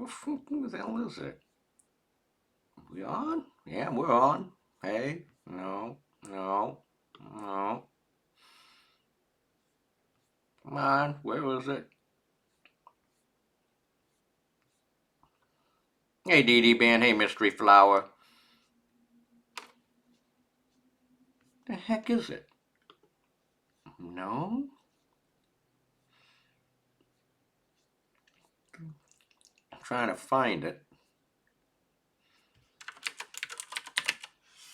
What the hell is it? We on? Yeah, we're on. Hey, no, no, no. Come on, where is it? Hey, DD Band. Hey, Mystery Flower. The heck is it? No? I'm trying to find it.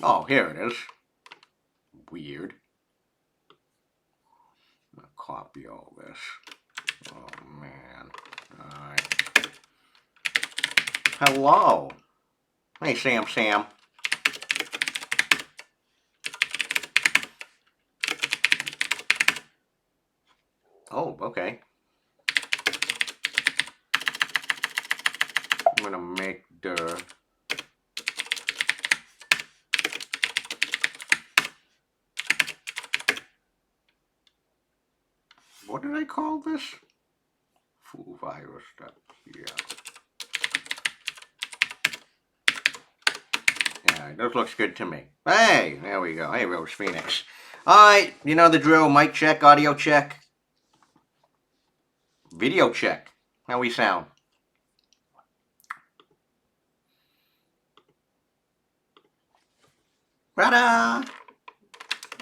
Oh, here it is. Weird. I'm gonna copy all this. Oh, man. Alright. Hello. Hey, Sam. Oh, okay. I'm gonna make the... What did I call this? Full virus stuff. Yeah. Yeah, this looks good to me. Hey, there we go. Hey, Rose Phoenix. Alright, you know the drill. Mic check, audio check, video check. How we sound? Ta-da!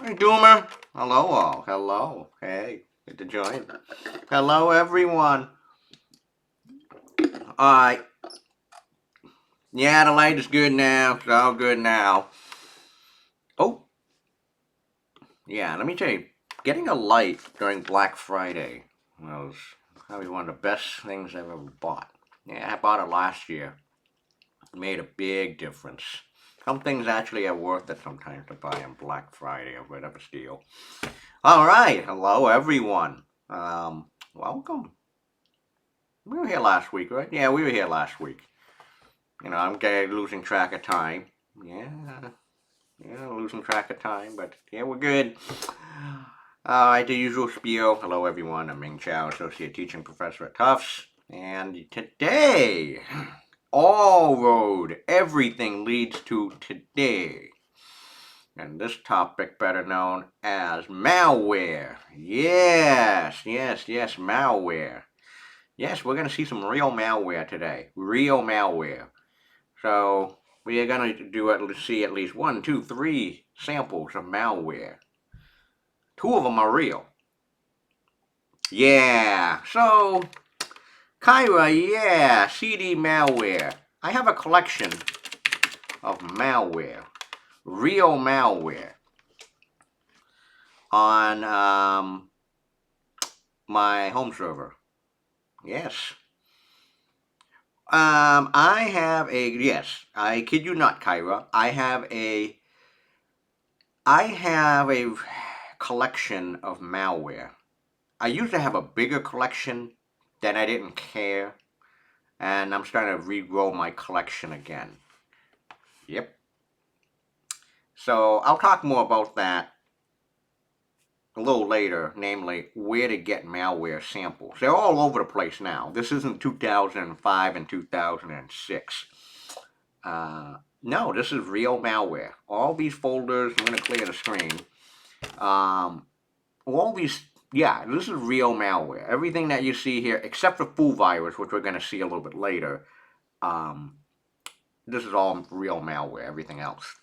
Hey, Doomer. Hello, all. Hello. Hey, good to join. Hello, everyone. Alright. Yeah, the light is good now. It's all good now. Oh, yeah, let me tell you, getting a light during Black Friday was probably one of the best things I've ever bought. Yeah, I bought it last year. It made a big difference. Some things actually are worth it sometimes to buy on Black Friday or whatever deal. All right, hello everyone. Welcome. We were here last week, right? Yeah, we were here last week. You know, I'm losing track of time. Yeah, losing track of time, but yeah, we're good. The usual spiel. Hello, everyone. I'm Ming Chow, Associate Teaching Professor at Tufts. And today, all road, everything leads to today. And this topic, better known as malware. Yes, malware. Yes, we're going to see some real malware today. Real malware. So, we are going to see at least 1, 2, 3 samples of malware. 2 of them are real. Yeah, so, Kyra, yeah, CD malware. I have a collection of malware. Real malware. On my home server. Yes. I have a, yes, I kid you not, Kyra. I have a collection of malware. I used to have a bigger collection, then I didn't care, and I'm starting to regrow my collection again. Yep. So I'll talk more about that a little later, namely where to get malware samples. They're all over the place now. This isn't 2005 and 2006. No, this is real malware. All these folders, I'm going to clear the screen. All these, yeah, this is real malware. Everything that you see here, except for full virus, which we're going to see a little bit later, this is all real malware, everything else.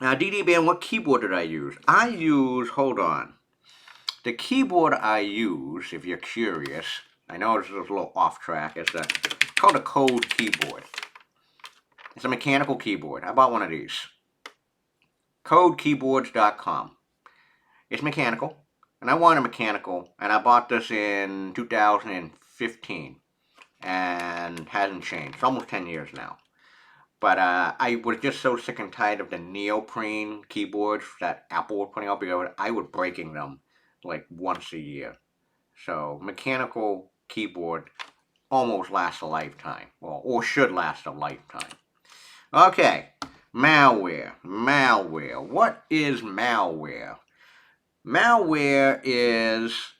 Now, DDBN, what keyboard did I use? Hold on. The keyboard I use, if you're curious, I know this is a little off track, it's called a Code keyboard. It's a mechanical keyboard. I bought one of these. CodeKeyboards.com. It's mechanical, and I want a mechanical, and I bought this in 2015, and hasn't changed. It's almost 10 years now. But I was just so sick and tired of the neoprene keyboards that Apple was putting out because I was breaking them like once a year. So mechanical keyboard almost lasts a lifetime, or should last a lifetime. Okay, malware. What is malware? Malware is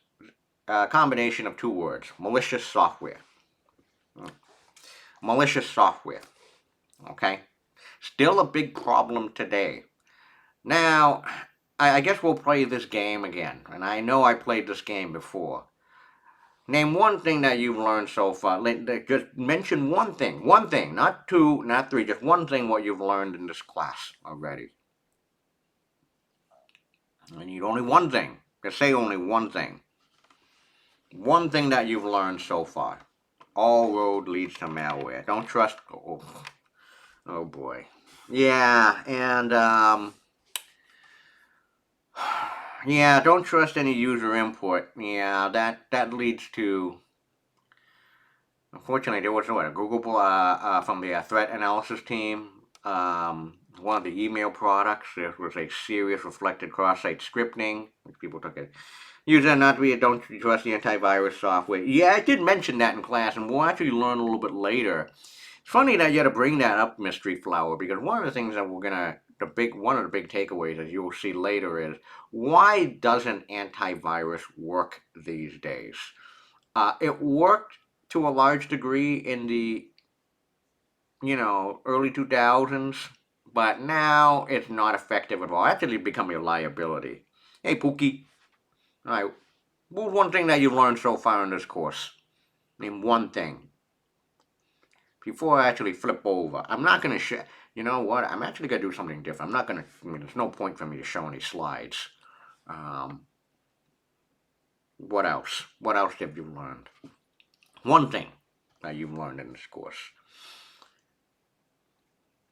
a combination of 2 words: malicious software. malicious software. Okay? Still a big problem today. Now, I guess we'll play this game again, and I know I played this game before. Name one thing that you've learned so far. Just mention one thing, not two, not three, just one thing what you've learned in this class already. I need only one thing. Just say only one thing. One thing that you've learned so far. All road leads to malware. Don't trust. Oh boy. Yeah, and yeah, don't trust any user input. Yeah, that leads to. Unfortunately, there was a Google from the threat analysis team. One of the email products. There was a serious reflected cross-site scripting. People took it. User not be don't trust the antivirus software. Yeah, I did mention that in class, and we'll actually learn a little bit later. It's funny that you had to bring that up, Mystery Flower, because one of the things that one of the big takeaways, as you'll see later, is why doesn't antivirus work these days? It worked to a large degree in the early 2000s, but now it's not effective at all. Actually, becoming a liability. Hey, Pookie. All right. What's one thing that you've learned so far in this course? Name one thing. Before I actually flip over, I'm not going to show. You know what? I'm actually going to do something different. I'm not going to. There's no point for me to show any slides. What else? What else have you learned? One thing that you've learned in this course.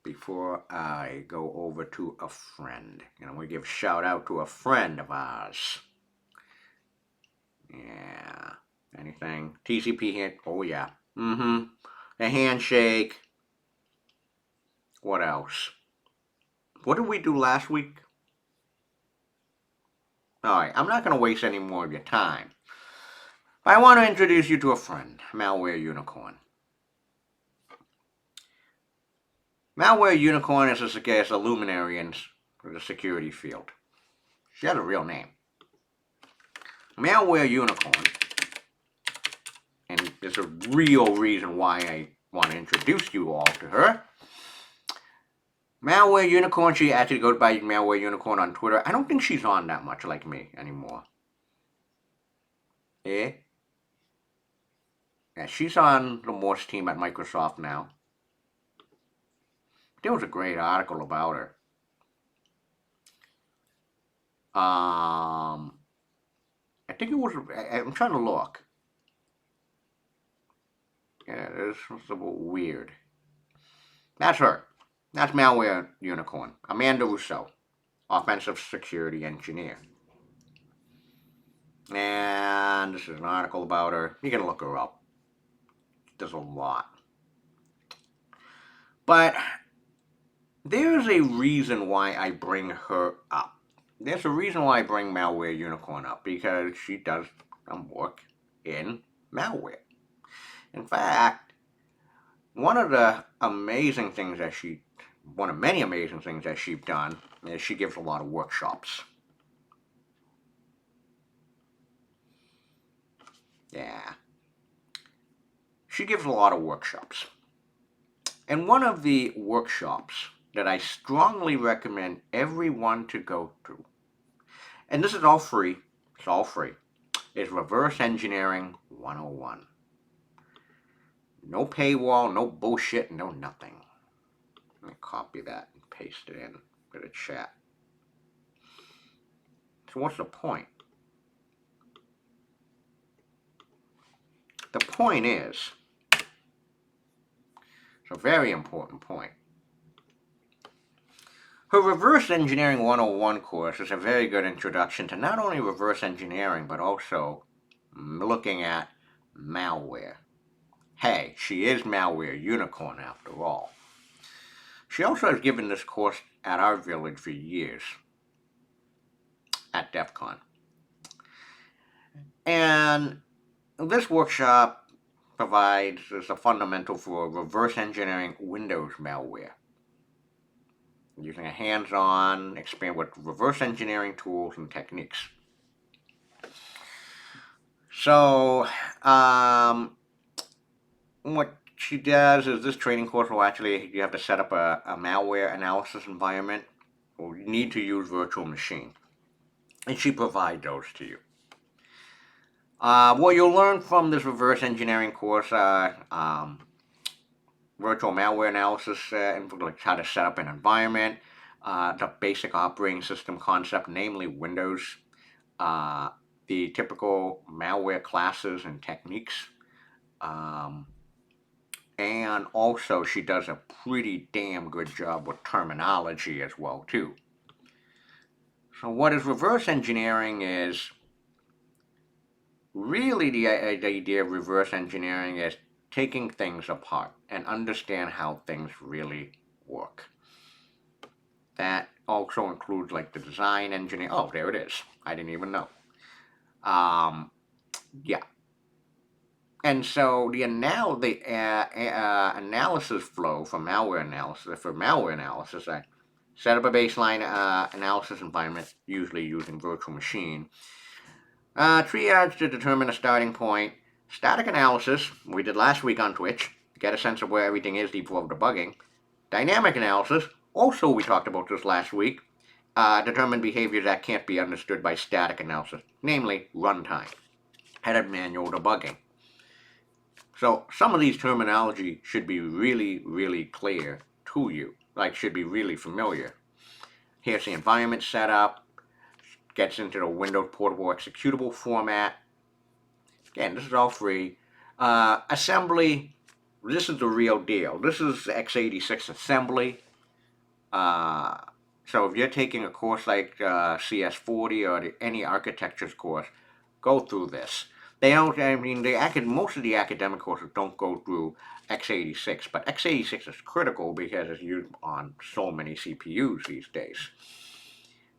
Before I go over to a friend, we give a shout out to a friend of ours. Yeah. Anything? TCP hit? Oh yeah. Mm-hmm. A handshake. What else? What did we do last week? Alright, I'm not going to waste any more of your time. I want to introduce you to a friend, Malware Unicorn. Malware Unicorn is a luminary in the security field. She has a real name. Malware Unicorn, and there's a real reason why I want to introduce you all to her. Malware Unicorn, she actually goes by Malware Unicorn on Twitter. I don't think she's on that much like me anymore. Eh? Yeah, she's on the Morse team at Microsoft now. There was a great article about her. I think it was. I'm trying to look. Yeah, this was a little weird. That's her. That's Malware Unicorn. Amanda Russo, offensive security engineer. And this is an article about her. You can look her up. There's a lot. But there's a reason why I bring her up. There's a reason why I bring Malware Unicorn up, because she does some work in malware. In fact, one of many amazing things that she's done is she gives a lot of workshops. Yeah. She gives a lot of workshops. And one of the workshops that I strongly recommend everyone to go to, and this is all free, is Reverse Engineering 101. No paywall, no bullshit, no nothing. Let me copy that and paste it in to the chat. So what's the point? The point is, it's a very important point. Her Reverse Engineering 101 course is a very good introduction to not only reverse engineering, but also looking at malware. Hey, she is Malware Unicorn after all. She also has given this course at our village for years, at DEF CON. And this workshop provides as a fundamental for reverse engineering Windows malware, using a hands-on experience with reverse engineering tools and techniques. So, what she does is this training course will actually, you have to set up a malware analysis environment, or you need to use virtual machine. And she provides those to you. What you'll learn from this reverse engineering course, virtual malware analysis, like how to set up an environment, the basic operating system concept, namely Windows, uh, the typical malware classes and techniques. Um, and also, she does a pretty damn good job with terminology as well too. So, what is reverse engineering is really the idea of reverse engineering is taking things apart and understand how things really work. That also includes like the design engineer. Oh, there it is. I didn't even know. Um, yeah. And so the analysis flow for malware analysis, I set up a baseline analysis environment, usually using virtual machine. Triage to determine a starting point. Static analysis, we did last week on Twitch, get a sense of where everything is before debugging. Dynamic analysis, also we talked about this last week, determine behaviors that can't be understood by static analysis, namely runtime, headed manual debugging. So some of these terminology should be really, really clear to you, like should be really familiar. Here's the environment setup, gets into the Windows Portable Executable format. Again, this is all free. Assembly, this is the real deal. This is x86 assembly. Uh, so if you're taking a course like CS40 or any architectures course, go through this. They don't. I mean, most of the academic courses don't go through x86, but x86 is critical because it's used on so many CPUs these days.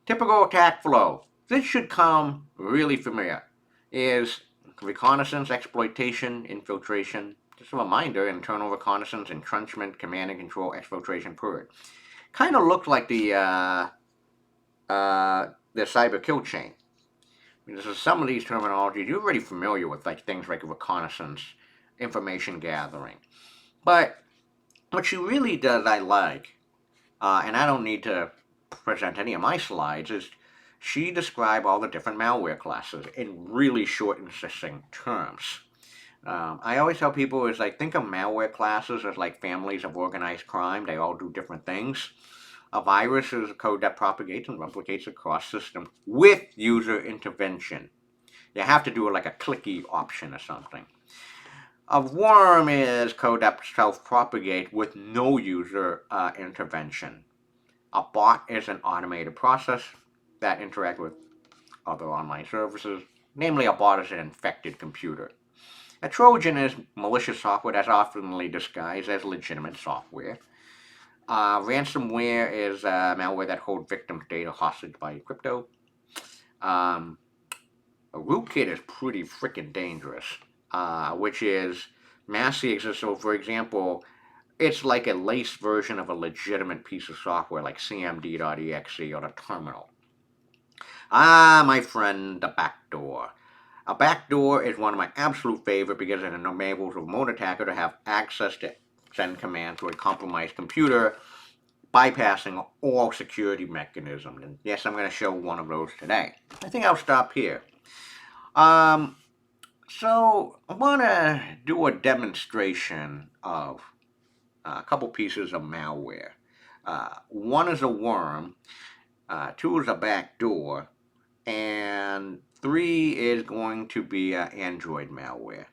Typical attack flow. This should come really familiar. Is reconnaissance, exploitation, infiltration. Just a reminder: internal reconnaissance, entrenchment, command and control, exfiltration, purge. Kind of looked like the cyber kill chain. I mean, this some of these terminologies you're already familiar with, like things like reconnaissance, information gathering. But what she really does, I like, and I don't need to present any of my slides, is she described all the different malware classes in really short and succinct terms. I always tell people is like think of malware classes as like families of organized crime. They all do different things. A virus is a code that propagates and replicates across systems with user intervention. You have to do it like a clicky option or something. A worm is code that self-propagates with no user intervention. A bot is an automated process that interacts with other online services. Namely, a bot is an infected computer. A Trojan is malicious software that's often disguised as legitimate software. Ransomware is malware that holds victims' data hostage by crypto. Um, a rootkit is pretty freaking dangerous, which is massively exists. So, for example, it's like a laced version of a legitimate piece of software like cmd.exe or the terminal. My friend, the backdoor. A backdoor is one of my absolute favorite because it enables a remote attacker to have access to send commands to a compromised computer, bypassing all security mechanisms. And yes, I'm going to show one of those today. I think I'll stop here. Um, so I want to do a demonstration of a couple pieces of malware. One is a worm, two is a backdoor, and three is going to be Android malware.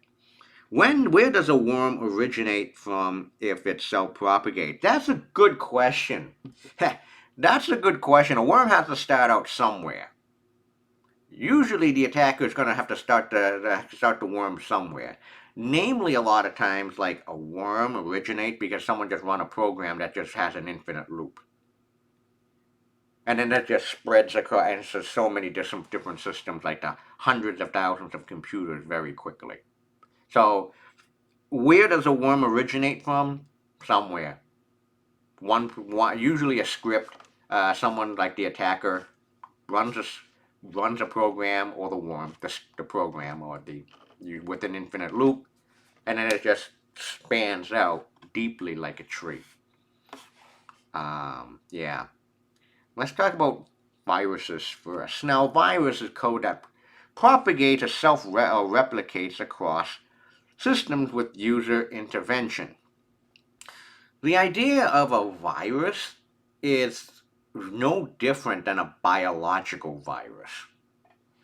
Where does a worm originate from if it self-propagates? That's a good question. That's a good question. A worm has to start out somewhere. Usually the attacker is going to have to start the worm somewhere. Namely, a lot of times, like a worm originate because someone just run a program that just has an infinite loop. And then that just spreads across, and so many different systems, like the hundreds of thousands of computers, very quickly. So, where does a worm originate from? Somewhere. Usually a script. Someone like the attacker runs a program, or the worm, the program, or with an infinite loop, and then it just spans out deeply like a tree. Yeah. Let's talk about viruses first. Now, virus is code that propagates or self-replicates across systems with user intervention. The idea of a virus is no different than a biological virus.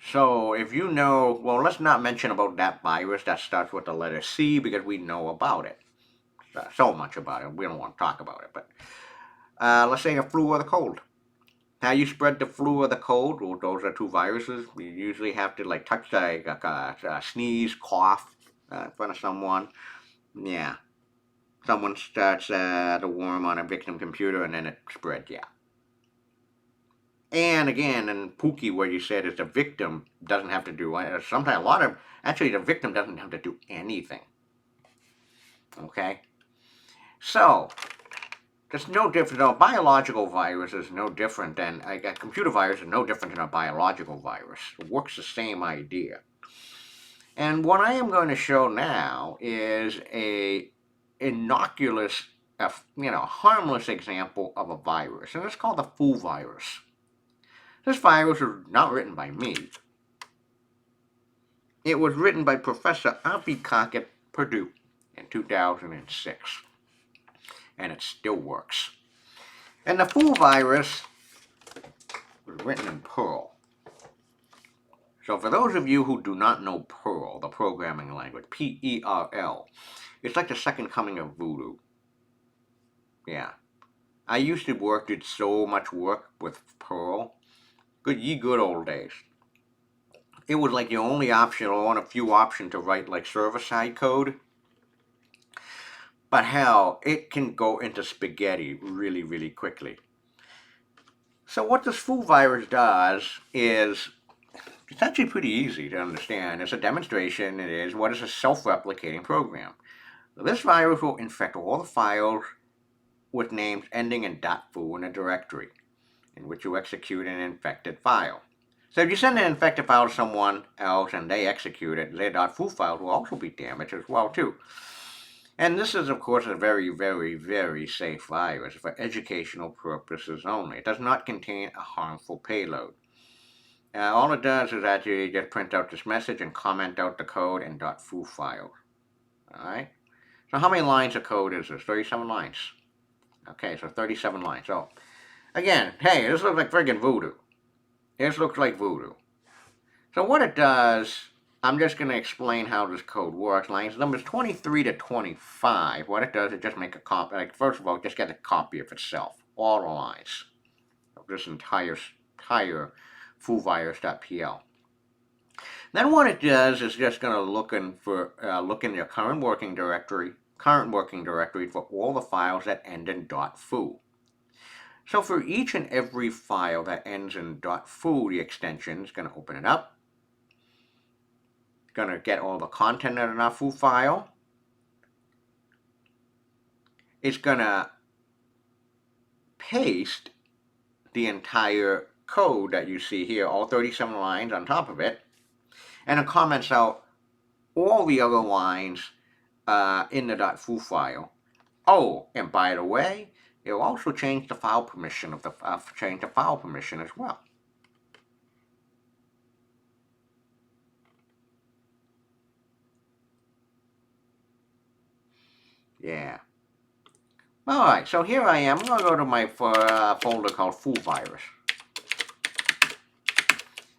So if you know, well, let's not mention about that virus that starts with the letter C because we know about it. So much about it. We don't want to talk about it. But let's say the flu or the cold. How you spread the flu or the cold? Well, those are two viruses. You usually have to like touch, sneeze, cough in front of someone. Yeah, someone starts the worm on a victim computer and then it spreads. Yeah. And again, in Pookie, where you said is the victim doesn't have to do sometimes a lot of actually the victim doesn't have to do anything. Okay, so it's no different. A biological virus is no different than a computer virus is no different than a biological virus. It works the same idea. And what I am going to show now is a innocuous, harmless example of a virus, and it's called the flu virus. This virus was not written by me. It was written by Professor Avi Koch at Purdue in 2006, and it still works. And the flu virus was written in Perl. So for those of you who do not know Perl, the programming language, P-E-R-L, it's like the second coming of voodoo. Yeah. I used to did so much work with Perl. Good old days. It was like your only option, or one of few options to write like server-side code. But hell, it can go into spaghetti really, really quickly. So what this flu virus does is, it's actually pretty easy to understand. It's a demonstration. It is what is a self-replicating program. This virus will infect all the files with names ending in .foo in a directory in which you execute an infected file. So if you send an infected file to someone else and they execute it, their .foo files will also be damaged as well too. And this is, of course, a very, very, very safe virus for educational purposes only. It does not contain a harmful payload. All it does is actually just print out this message and comment out the code in .foo files. Alright? So how many lines of code is this? 37 lines. Okay, so 37 lines. So, again, hey, this looks like friggin' voodoo. This looks like voodoo. So what it does, I'm just going to explain how this code works. Lines numbers 23 to 25. What it does is just make a copy. Like, first of all, just get a copy of itself. All the lines of this entire foovirus.pl. Then what it does is just going to look in your current working directory for all the files that end in .foo. So for each and every file that ends in .foo, the extension is going to open it up. It's going to get all the content in the .foo file. It's going to paste the entire code that you see here, all 37 lines on top of it, and it comments out all the other lines in the .foo file. Oh, and by the way, it'll also change the file permission as well. Yeah. All right, so here I am. I'm going to go to my folder called foo virus.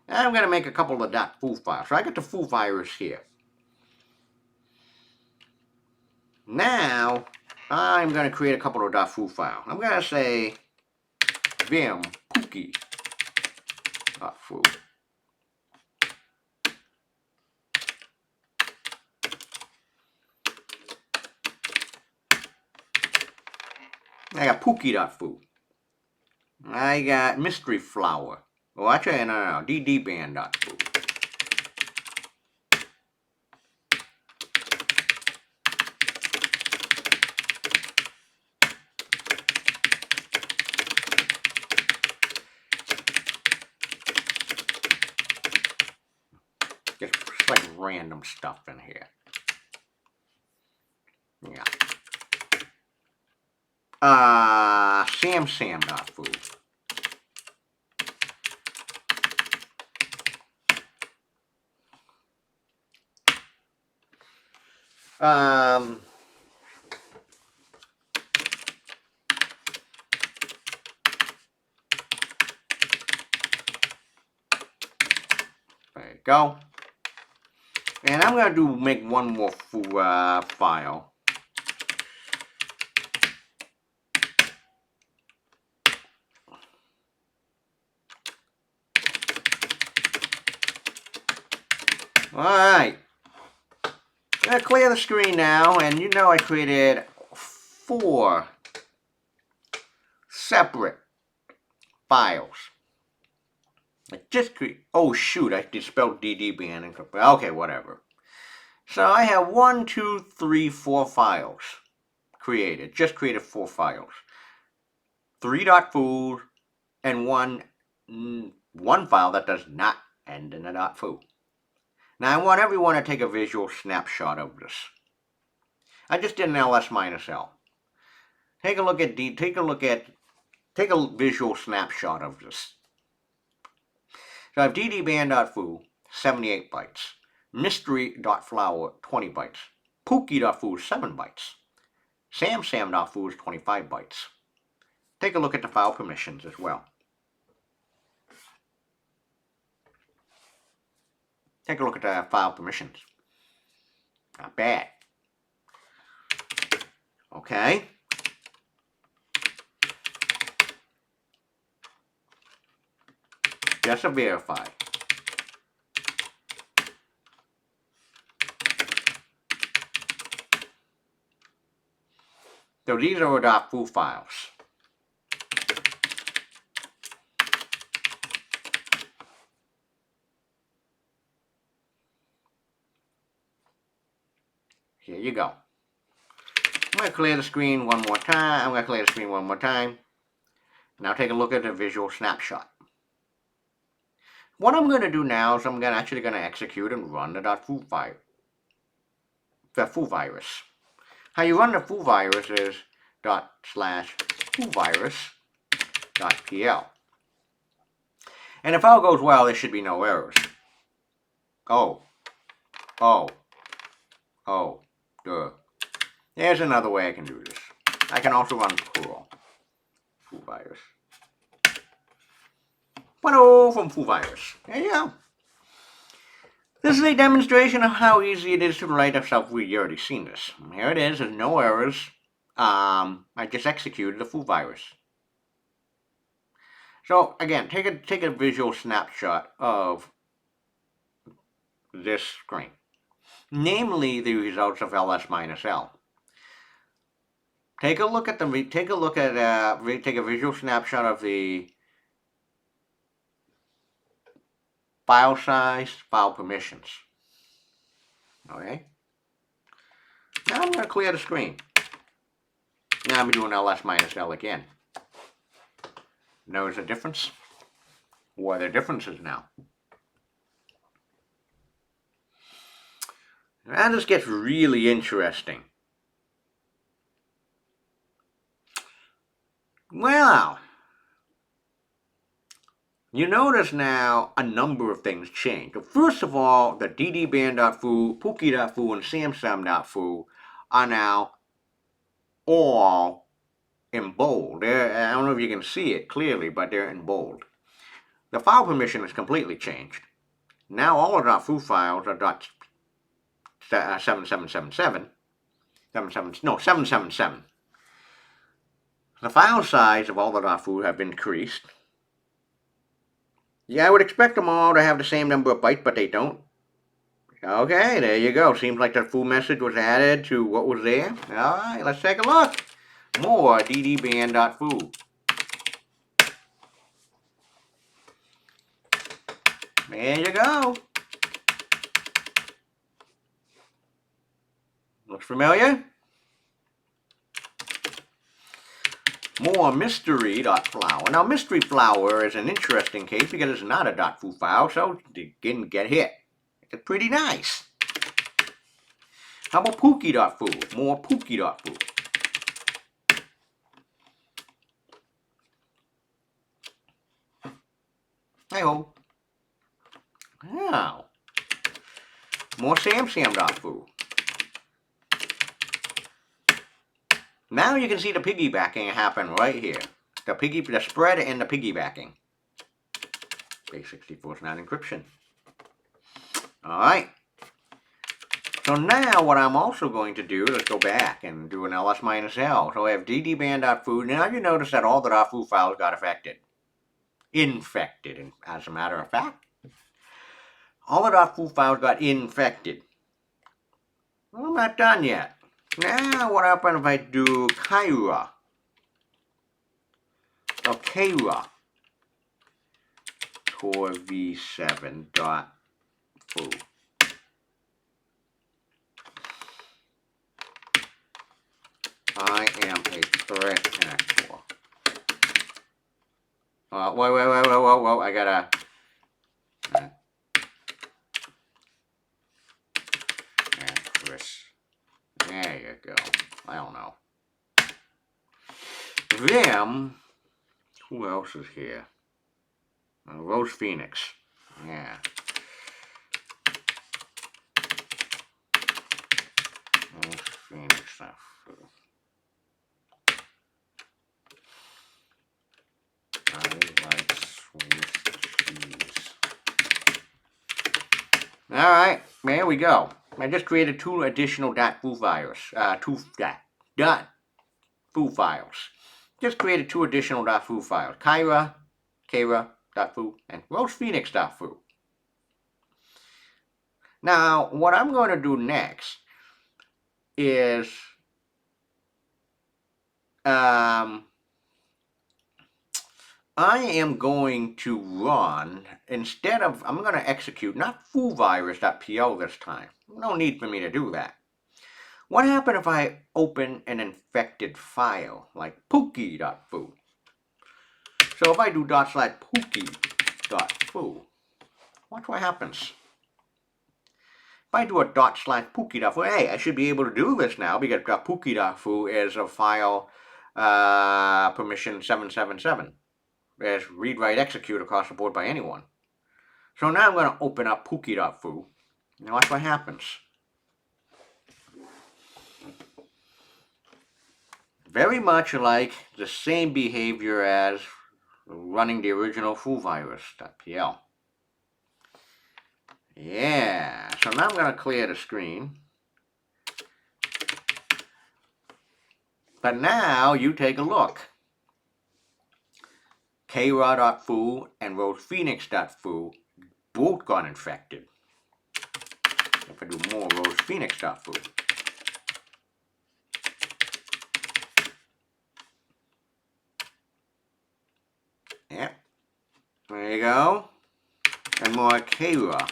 And I'm going to make a couple of .foo files. So I got the foo virus here. Now, I'm going to create a couple of .foo files. I'm going to say vim pookie.foo. I got pookie.foo. I got mystery flower. Oh, actually, no, ddband.foo. Just like random stuff in here. samsam.foo. There you go. And I'm going to make one more file. Alright. I'm going to clear the screen now, and you know I created 4 separate files. I just oh shoot, I just spelled ddband incorrectly. Okay, whatever. So I have 1, 2, 3, 4 files created. Just created 4 files. 3.foo and one file that does not end in a .foo. Now I want everyone to take a visual snapshot of this. I just did an ls-l. Take a visual snapshot of this. So I have ddband.foo, 78 bytes. Mystery.flower, 20 bytes. Pookie.foo, 7 bytes. Samsam.foo is 25 bytes. Take a look at the file permissions as well. Take a look at the file permissions. Not bad. Okay. Just to verify. So these are .foo files. Here you go. I'm going to clear the screen one more time. Now take a look at the visual snapshot. What I'm going to do now is I'm actually going to execute and run the .foo file. The foo virus. How you run the foo virus is /foovirus.pl. And if all goes well, there should be no errors. Duh. There's another way I can do this. I can also run foo virus. 1.0 from foo virus. There you go. This is a demonstration of how easy it is to write a software. You've already seen this. Here it is. There's no errors. I just executed the foo virus. So again, take a visual snapshot of this screen, namely the results of ls-l. Take a visual snapshot of the file size, file permissions. Okay. Now I'm going to clear the screen. Now I'm doing ls-l again. Notice the difference? What are the differences now? Now this gets really interesting. Well, you notice now a number of things change. First of all, the ddband.foo, pookie.foo, and samsam.foo are now all in bold. I don't know if you can see it clearly, but they're in bold. The file permission is completely changed. Now all of .foo files are .7777. The file size of all the .foo have increased. Yeah, I would expect them all to have the same number of bytes, but they don't. Okay, there you go. Seems like the foo message was added to what was there. Alright, let's take a look. More ddband.foo. There you go. Looks familiar? More mystery.flower. Now, mystery flower is an interesting case because it's not a .foo file, so it didn't get hit. It's pretty nice. How about pookie.foo? More pookie.foo. Hi-ho. Now, more samsam.foo. Now you can see the piggybacking happen right here. The spread and the piggybacking. Base64 is not encryption. Alright. So now what I'm also going to do, let's go back and do an ls minus l. So I have ddban.foo. Now you notice that all the .foo files got affected. Infected, as a matter of fact. All the .foo files got infected. Well, I'm not done yet. Now what happens if I do Kaira? Or Kaira. Core v7.foo. I am a threat actor. Whoa, I gotta... Chris. There you go. I don't know. Them... Who else is here? Rose Phoenix. Yeah. Rose Phoenix stuff. I like Swiss cheese. Alright, there we go. I just created 2 additional .foo files. .foo files. Just created 2 additional .foo files. Kaira.foo and rosephoenix.foo. Now, what I'm going to do next is I am going to run, instead of, I'm going to execute, not foovirus.pl this time. No need for me to do that. What happens if I open an infected file, like pookie.foo? So if I do /pookie.foo, watch what happens. If I do a /pookie.foo, hey, I should be able to do this now, because .pookie.foo is a file permission 777. As read, write, execute across the board by anyone. So now I'm going to open up pookie.foo, and watch what happens. Very much like the same behavior as running the original foovirus.pl. Yeah, so now I'm going to clear the screen. But now you take a look. Kaira.foo and rosephoenix.foo both got infected. If I do more rosephoenix.foo. Yep. There you go. And more Kaira.foo.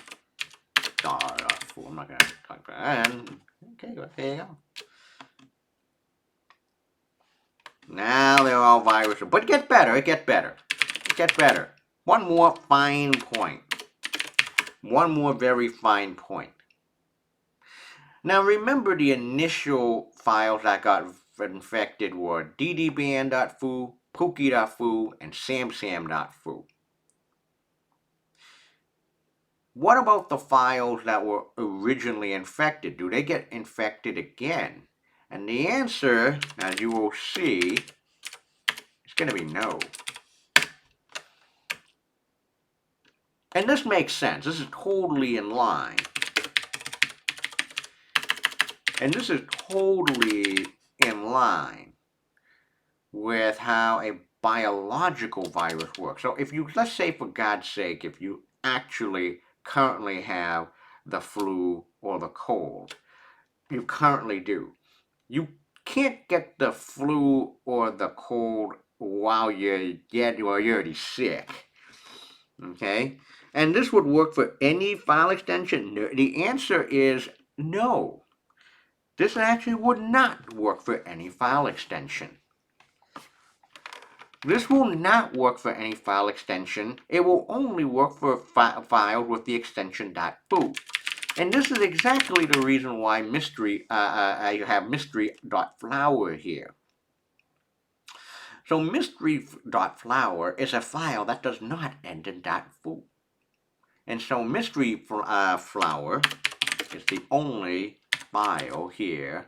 I'm not going to talk about that. Okay, there you go. Now they're all viruses. But it gets better. It gets better. It gets better. One more fine point. One more very fine point. Now remember, the initial files that got infected were ddban.foo, pookie.foo, and samsam.foo. What about the files that were originally infected? Do they get infected again? And the answer, as you will see, is going to be no. And this makes sense. This is totally in line. And this is totally in line with how a biological virus works. So if you, let's say for God's sake, if you actually currently have the flu or the cold, you currently do. You can't get the flu or the cold while you're already sick. Okay? And this would work for any file extension? No. The answer is no. This actually would not work for any file extension. This will not work for any file extension. It will only work for files with the extension .foo. And this is exactly the reason why you have mystery.flower here. So mystery.flower is a file that does not end in .foo. And so mystery.flower is the only file here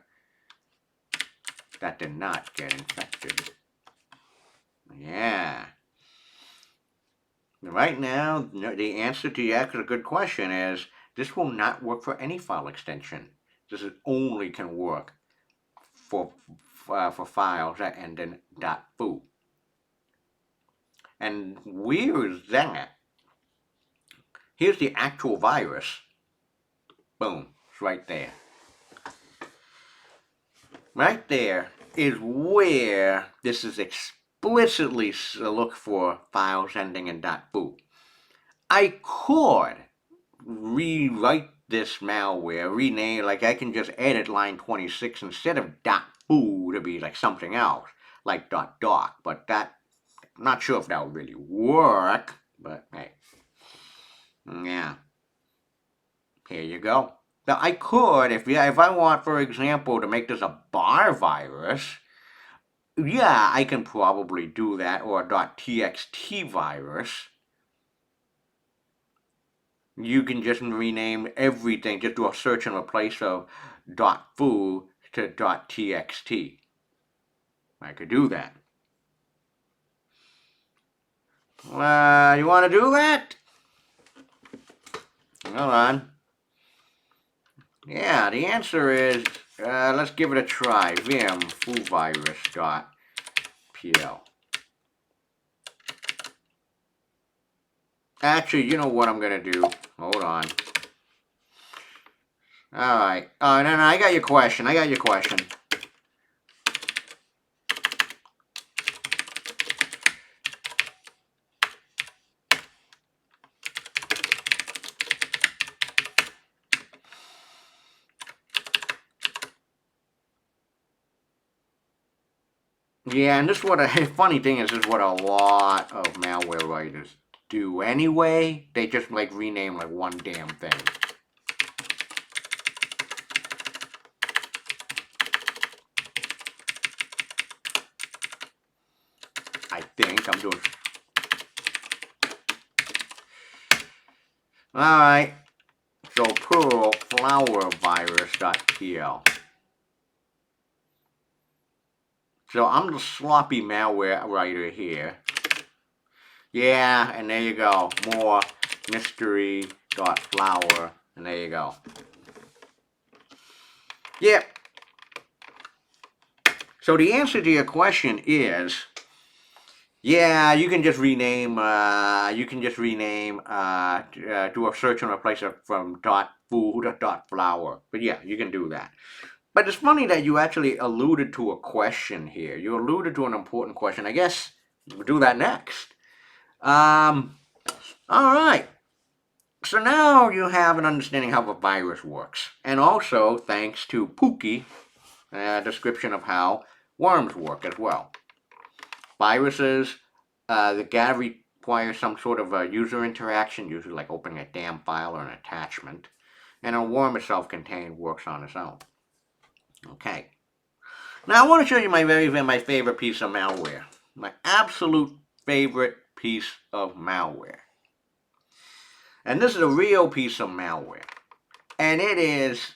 that did not get infected. Yeah. Right now, the answer to your good question is this will not work for any file extension. This only can work for files that end in .foo. And where is that? Here's the actual virus. Boom, it's right there. Right there is where this is explicitly look for files ending in .foo. I could rewrite this malware, rename, like I can just edit line 26 instead of .foo to be like something else, like .doc, but that, I'm not sure if that would really work, but hey, yeah, here you go. Now I could, if I want, for example, to make this a bar virus, yeah, I can probably do that, or a .txt virus. You can just rename everything, just do a search and replace of .foo to .txt. I could do that. You want to do that? Hold on. Yeah, the answer is, let's give it a try. Vim foovirus.pl. Actually, you know what I'm going to do? Hold on. Alright. Oh, no, I got your question. Yeah, and this is what funny thing is what a lot of malware writers do anyway. They just like rename like one damn thing. I think I'm doing. Alright. So Perl flowervirus.pl. So I'm the sloppy malware writer here. Yeah, and there you go. More mystery.flower, and there you go. Yep. So the answer to your question is, yeah, you can just rename. Do a search and replace it from .foo to .flower. But yeah, you can do that. But it's funny that you actually alluded to a question here. You alluded to an important question. I guess we'll do that next. All right. So now you have an understanding how a virus works, and also thanks to Pookie, a description of how worms work as well. Viruses, the gotta require some sort of a user interaction, usually like opening a damn file or an attachment, and a worm is self-contained, works on its own. Okay. Now I want to show you my favorite piece of malware, my absolute favorite piece of malware. And this is a real piece of malware. And it's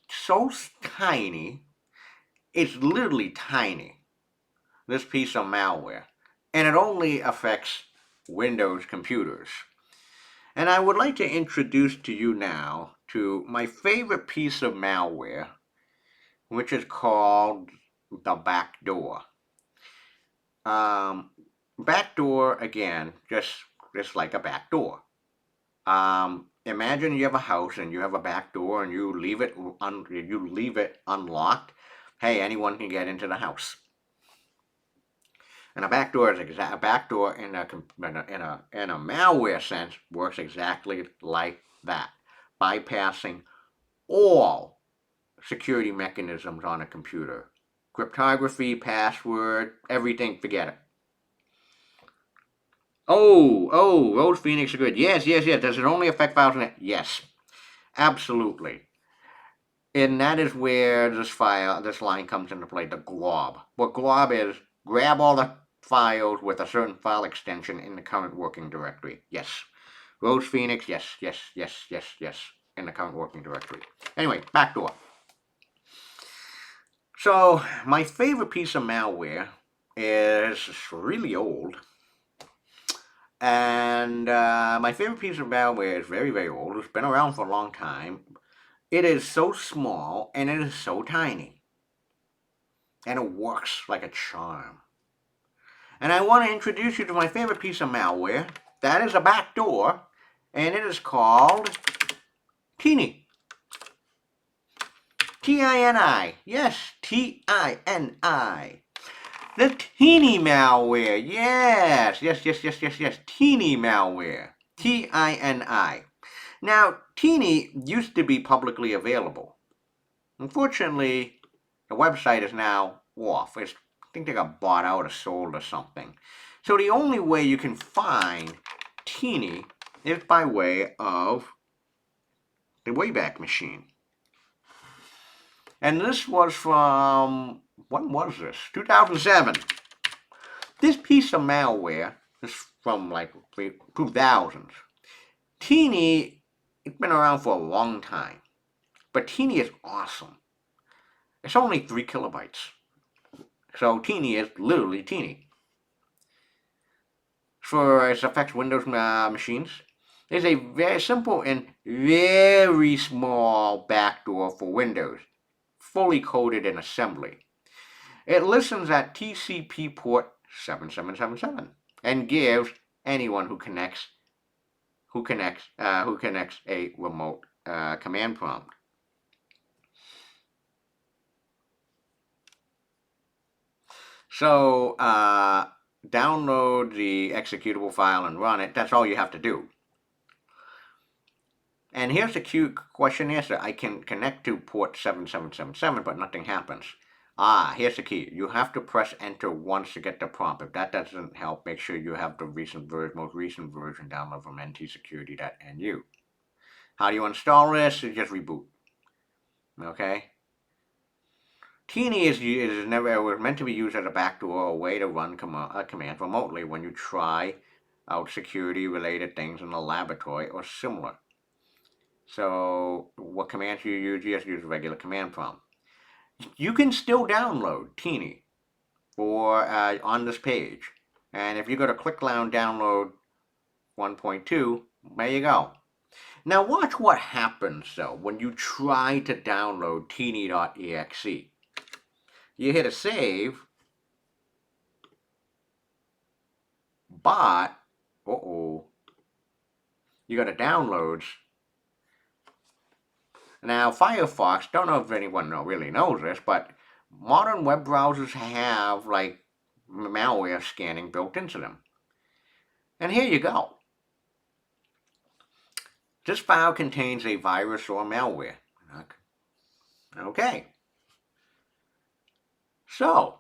so tiny, it's literally tiny, this piece of malware. And it only affects Windows computers. And I would like to introduce to you now to my favorite piece of malware, which is called the backdoor. Backdoor, again, just like a backdoor. Imagine you have a house and you have a back door and you leave it unlocked. Hey, anyone can get into the house. And a backdoor is a backdoor in a malware sense works exactly like that, bypassing all security mechanisms on a computer. Cryptography, password, everything, forget it. Oh, Rose Phoenix are good. Yes. Does it only affect files in it? Yes, absolutely. And that is where this line comes into play, the glob. What glob is, grab all the files with a certain file extension in the current working directory. Yes. Rose Phoenix, yes, yes, yes, yes, yes, in the current working directory. Anyway, backdoor. So, my favorite piece of malware is really old. And my favorite piece of malware is very, very old. It's been around for a long time. It is so small and it is so tiny. And it works like a charm. And I want to introduce you to my favorite piece of malware. That is a backdoor. And it is called Teeny. T-I-N-I. Yes, T-I-N-I. The Teeny malware. Yes, yes, yes, yes, yes, yes. Teeny malware. T-I-N-I. Now, Teeny used to be publicly available. Unfortunately, the website is now off. I think they got bought out or sold or something. So the only way you can find Teeny is by way of the Wayback Machine. And this was from, when was this? 2007. This piece of malware is from like 2000s. Teeny, it's been around for a long time. But Teeny is awesome. It's only 3 kilobytes. So Teeny is literally teeny. For its affects Windows machines, there's a very simple and very small backdoor for Windows, fully coded in assembly. It listens at TCP port 7777 and gives anyone who connects a remote command prompt. So download the executable file and run it. That's all you have to do. And here's the cute question answer. I can connect to port 7777, but nothing happens. Here's the key. You have to press enter once to get the prompt. If that doesn't help, make sure you have the most recent version download from ntsecurity.nu. How do you install this? You just reboot. Okay? Teeny was meant to be used as a backdoor or a way to run a command remotely when you try out security-related things in the laboratory or similar. So what commands you use? You just use a regular command prompt. You can still download Teeny on this page. And if you go to ClickLounge download 1.2, there you go. Now watch what happens though when you try to download teeny.exe. You hit a save, but you go to downloads. Now Firefox, don't know if anyone really knows this, but modern web browsers have like malware scanning built into them. And here you go. This file contains a virus or malware. Okay. So,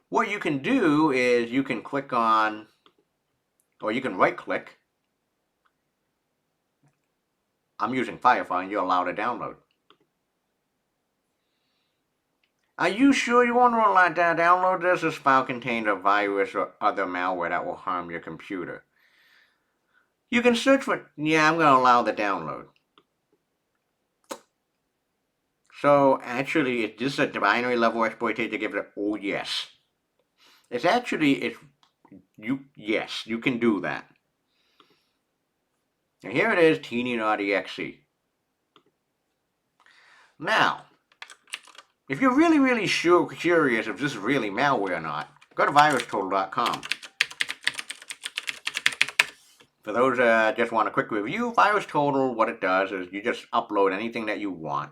what you can do is you can click on, or you can right click. I'm using Firefox and you're allowed to download. Are you sure you want to download this? This file contains a virus or other malware that will harm your computer. You can search for, yeah, I'm going to allow the download. So actually, is this a binary level exploitation to give it oh yes. Yes, you can do that. And here it is, teeny.exe. Now, if you're really, really curious if this is really malware or not, go to virustotal.com. For those that just want a quick review, VirusTotal, what it does is you just upload anything that you want.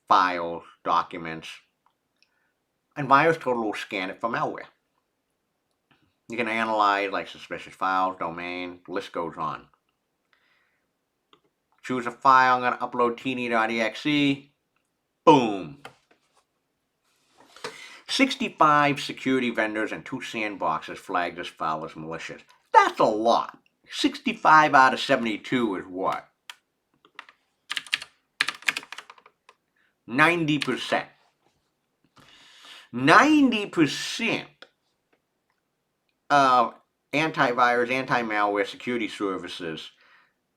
Files, documents, and VirusTotal will scan it for malware. You can analyze like suspicious files, domain, the list goes on. Choose a file, I'm going to upload teeny.exe. Boom. 65 security vendors and 2 sandboxes flagged this file as malicious. That's a lot. 65 out of 72 is what? 90%. 90% of antivirus, anti-malware security services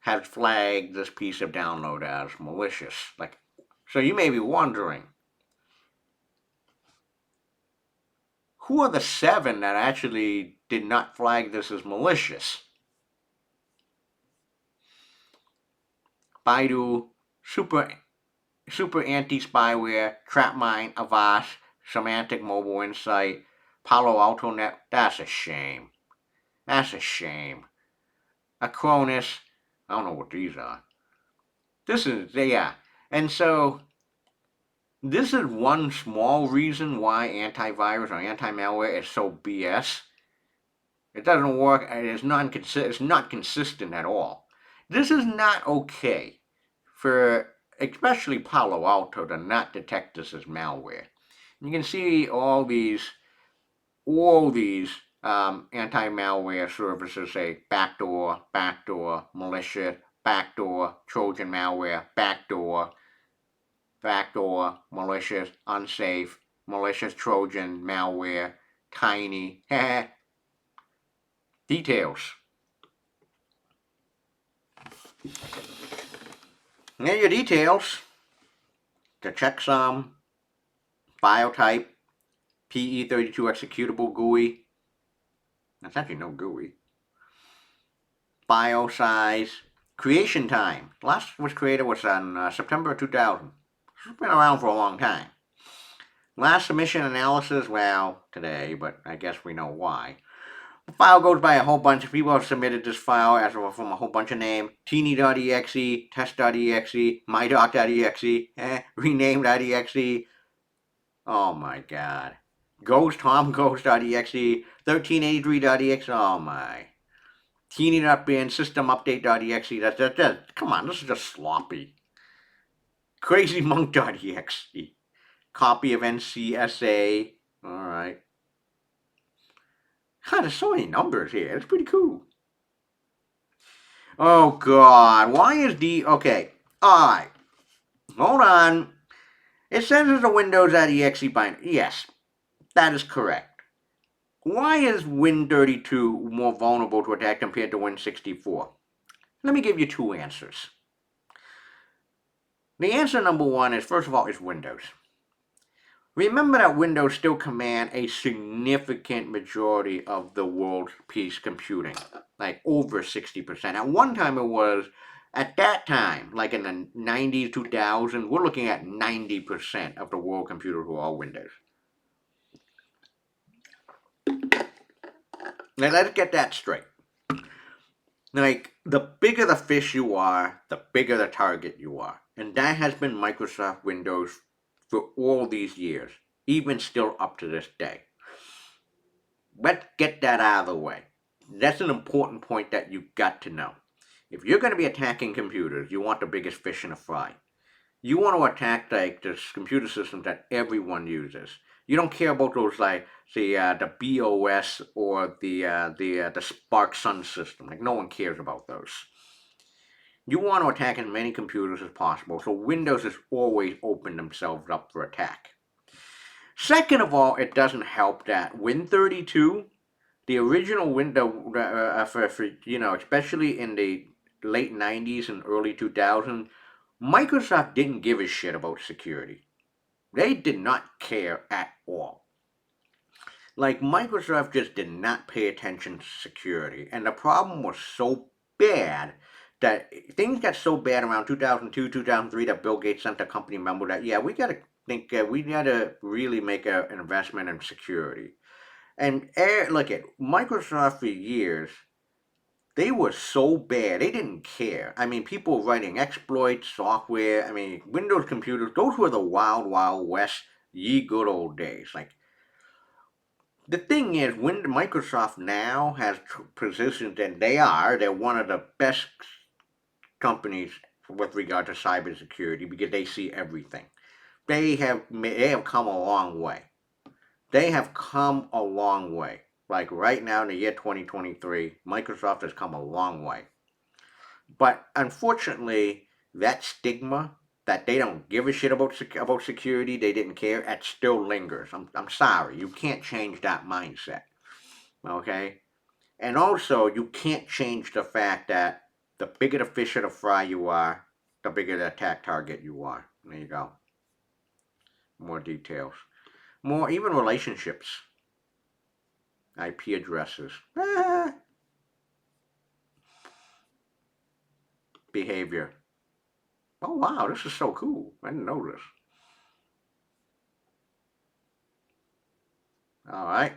have flagged this piece of download as malicious. So you may be wondering, who are the 7 that actually did not flag this as malicious? Baidu, Super Anti-Spyware, TrapMine, Avast, Semantic Mobile Insight, Palo Alto Net. That's a shame. That's a shame. Acronis. I don't know what these are. And so this is one small reason why antivirus or anti-malware is so BS. It doesn't work. It's not consistent at all. This is not okay for especially Palo Alto to not detect this as malware. You can see all these anti-malware services say backdoor, backdoor, malicious, backdoor, Trojan malware, backdoor, backdoor, malicious, unsafe, malicious Trojan malware, tiny, details. And there are your details. The checksum, file type, PE32 executable GUI. That's actually no GUI. File size, creation time. Last was created was on September 2000. It's been around for a long time. Last submission analysis, well, today, but I guess we know why. The file goes by a whole bunch of people have submitted this file as from a whole bunch of names. teeny.exe, test.exe, mydoc.exe, rename.exe. Oh my god. Ghost.exe, 1383.exe. Oh my. Teeny.bin, systemupdate.exe. That's come on, this is just sloppy. Crazymonk.exe. Copy of NCSA. Alright. God, there's so many numbers here. It's pretty cool. Oh god, why is okay. Alright. Hold on. It says it's a Windows.exe binary. Yes, that is correct. Why is Win32 more vulnerable to attack compared to Win64? Let me give you 2 answers. The answer number 1 is, first of all, it's Windows. Remember that Windows still command a significant majority of the world's PC computing, like over 60%. At one time it was, at that time, like in the 90s, 2000, we're looking at 90% of the world computers were all Windows. Now let's get that straight. Like, the bigger the fish you are, the bigger the target you are. And that has been Microsoft Windows for all these years, even still up to this day. Let's get that out of the way. That's an important point that you've got to know. If you're going to be attacking computers, you want the biggest fish in the fry. You want to attack like the computer systems that everyone uses. You don't care about those like the BOS or the Spark Sun system. Like no one cares about those. You want to attack as many computers as possible, so Windows has always opened themselves up for attack. Second of all, it doesn't help that Win32, the original window especially in the late 90s and early 2000s, Microsoft didn't give a shit about security. They did not care at all. Like, Microsoft just did not pay attention to security, and the problem was so bad that things got so bad around 2002, 2003 that Bill Gates sent a company memo that, yeah, we gotta really make an investment in security. And look at Microsoft for years, they were so bad, they didn't care. I mean, people writing exploits, software, I mean, Windows computers, those were the wild, wild west, ye good old days. Like, the thing is, when Microsoft now has positioned, and they're one of the best companies with regard to cybersecurity because they see everything. They have come a long way. They have come a long way. Like right now in the year 2023, Microsoft has come a long way. But unfortunately, that stigma that they don't give a shit about security, they didn't care, that still lingers. I'm sorry, you can't change that mindset. Okay, and also you can't change the fact that the bigger the fish in the fry you are, the bigger the attack target you are. There you go. More details. More even relationships. IP addresses. Behavior. Oh wow, this is so cool. I didn't know this. All right.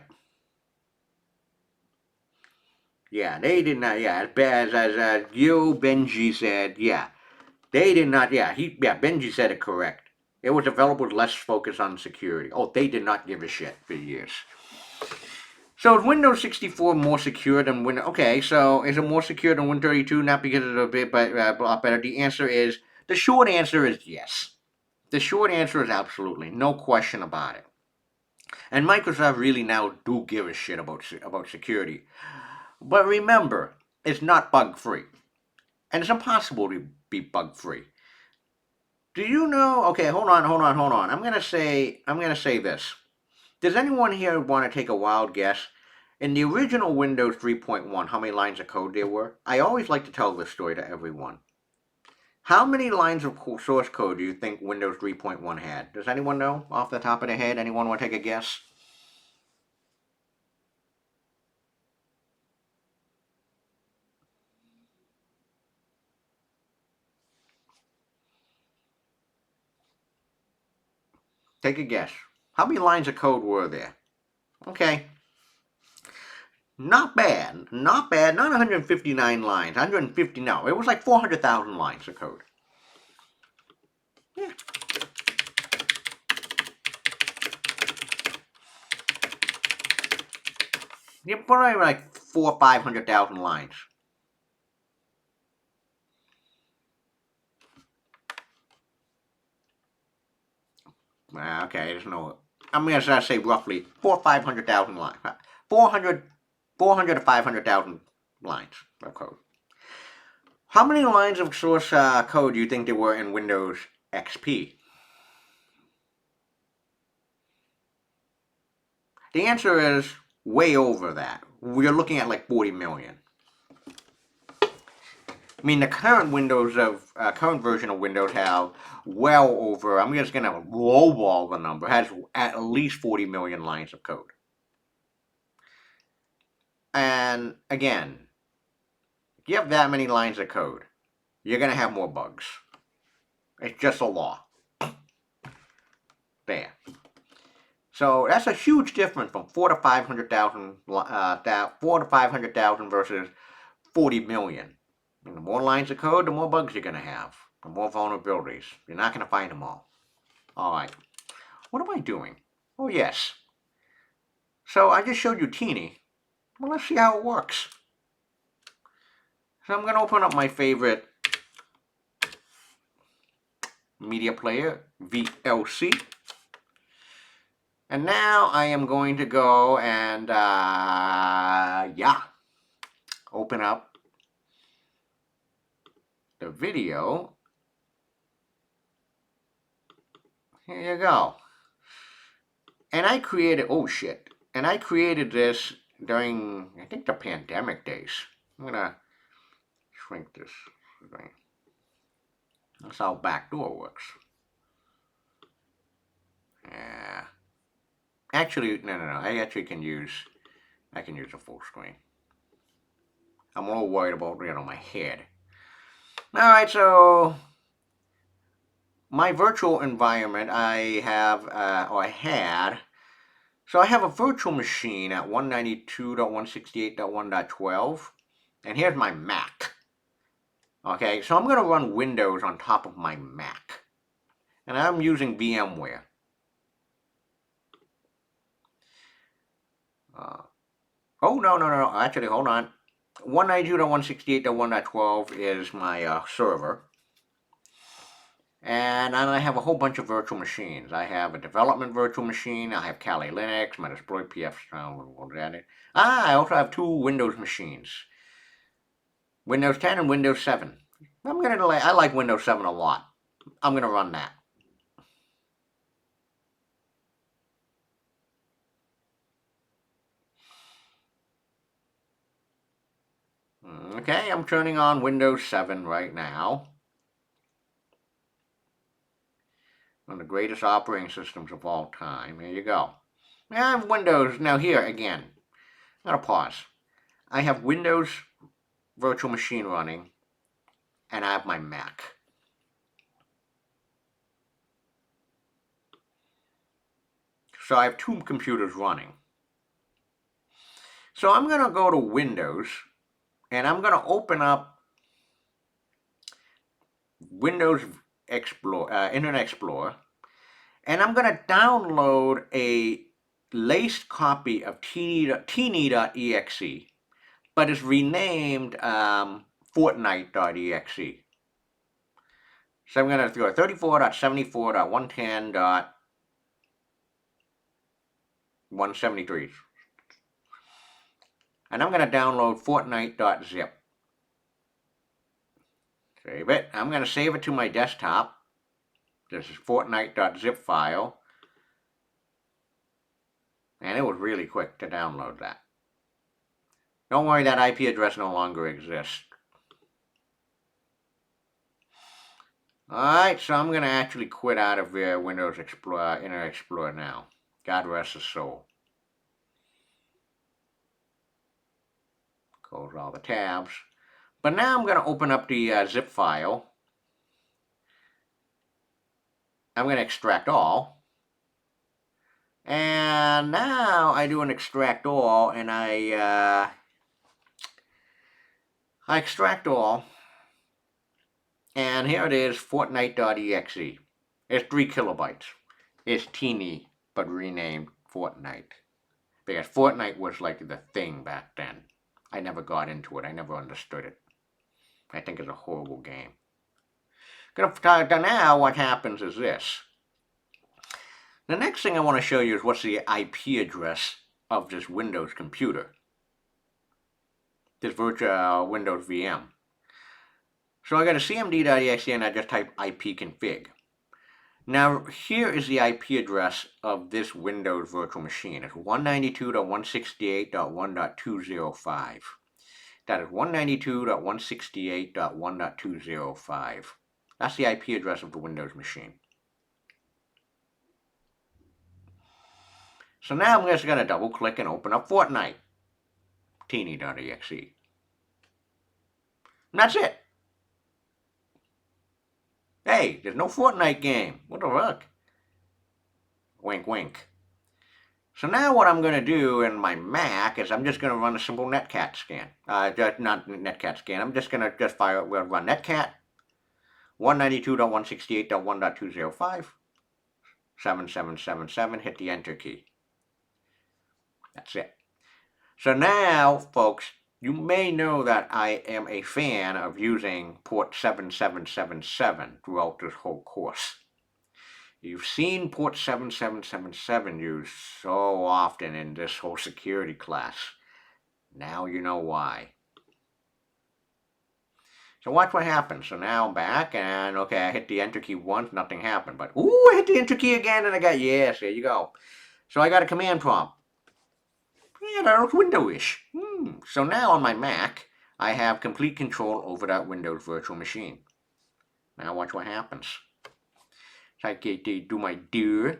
Yeah, they did not. Yeah, as you Benji said. Yeah, they did not. Benji said it correct. It was developed with less focus on security. Oh, they did not give a shit for years. So is Windows 64 more secure than Windows? Okay, so is it more secure than Win 32? Not because it's a bit, but a lot better. The short answer is yes. The short answer is absolutely, no question about it. And Microsoft really now do give a shit about security. But remember, it's not bug free, and it's impossible to be bug free. Do you know? Okay, hold on. I'm gonna say this. Does anyone here want to take a wild guess? In the original Windows 3.1, how many lines of code there were? I always like to tell this story to everyone. How many lines of source code do you think Windows 3.1 had? Does anyone know off the top of their head? Anyone want to take a guess? Take a guess. How many lines of code were there? Okay, not bad. Not bad. Not 159 lines. 150, no. It was like 400,000 lines of code. Yeah. Yeah, probably like 500,000 lines. Okay, there's no. I'm going to say roughly 500,000 lines. 400, 400 to 500,000 lines of code. How many lines of source code do you think there were in Windows XP? The answer is way over that. We're looking at like 40 million. I mean, the current version of Windows have well over. I'm just gonna lowball the number. Has at least 40 million lines of code. And again, if you have that many lines of code, you're gonna have more bugs. It's just a law. There. So that's a huge difference from 4 to 500,000 versus 40 million. And the more lines of code, the more bugs you're gonna have, the more vulnerabilities. You're not gonna find them all. All right. What am I doing? Oh yes. So I just showed you Teeny. Well, let's see how it works. So I'm gonna open up my favorite media player, VLC. And now I am going to go and, open up the video. Here you go. And I created, oh shit. And I created this during, I think, the pandemic days. I'm gonna shrink this. That's how backdoor works. Yeah. Actually, no. I can use a full screen. I'm a little worried about, my head. Alright, so my virtual environment I have, or I had, so I have a virtual machine at 192.168.1.12, and here's my Mac. Okay, so I'm going to run Windows on top of my Mac, and I'm using VMware. No. Actually, hold on. 192.168.1.12 is my server. And I have a whole bunch of virtual machines. I have a development virtual machine. I have Kali Linux, Metasploit, PF. I also have 2 Windows machines. Windows 10 and Windows 7. I like Windows 7 a lot. I'm going to run that. Okay, I'm turning on Windows 7 right now. One of the greatest operating systems of all time. Here you go. I have Windows. Now here again, I'm going to pause. I have Windows virtual machine running, and I have my Mac. So I have two computers running. So I'm going to go to Windows, and I'm going to open up Windows Internet Explorer, and I'm going to download a laced copy of teeny.exe, but it's renamed Fortnite.exe. So I'm going to go 34.74.110.173. And I'm going to download Fortnite.zip. Save it. I'm going to save it to my desktop. This is Fortnite.zip file. And it was really quick to download that. Don't worry, that IP address no longer exists. Alright, so I'm going to actually quit out of Windows Explorer, Internet Explorer now. God rest his soul. Close all the tabs. But now I'm going to open up the zip file. I'm going to extract all. And now I do an extract all, and I extract all. And here it is, Fortnite.exe. It's 3 kilobytes. It's teeny, but renamed Fortnite. Because Fortnite was like the thing back then. I never got into it. I never understood it. I think it's a horrible game. Now what happens is this. The next thing I want to show you is what's the IP address of this Windows computer. This virtual Windows VM. So I got a cmd.exe and I just type ipconfig. Now here is the IP address of this Windows virtual machine. It's 192.168.1.205. That is 192.168.1.205. That's the IP address of the Windows machine. So now I'm just going to double click and open up Fortnite. Teeny.exe. And that's it. Hey, there's no Fortnite game. What the fuck? Wink, wink. So now what I'm going to do in my Mac is I'm just going to run a simple netcat scan. Not netcat scan. I'm just going to run netcat 192.168.1.205 7777. Hit the enter key. That's it. So now, folks, you may know that I am a fan of using port 7777 throughout this whole course. You've seen port 7777 used so often in this whole security class. Now you know why. So watch what happens. So now I'm back, and okay, I hit the enter key once, nothing happened. But, ooh, I hit the enter key again, and I got, yes, there you go. So I got a command prompt. Yeah, that looks Windows-ish. So now on my Mac, I have complete control over that Windows virtual machine. Now watch what happens. So I do my do.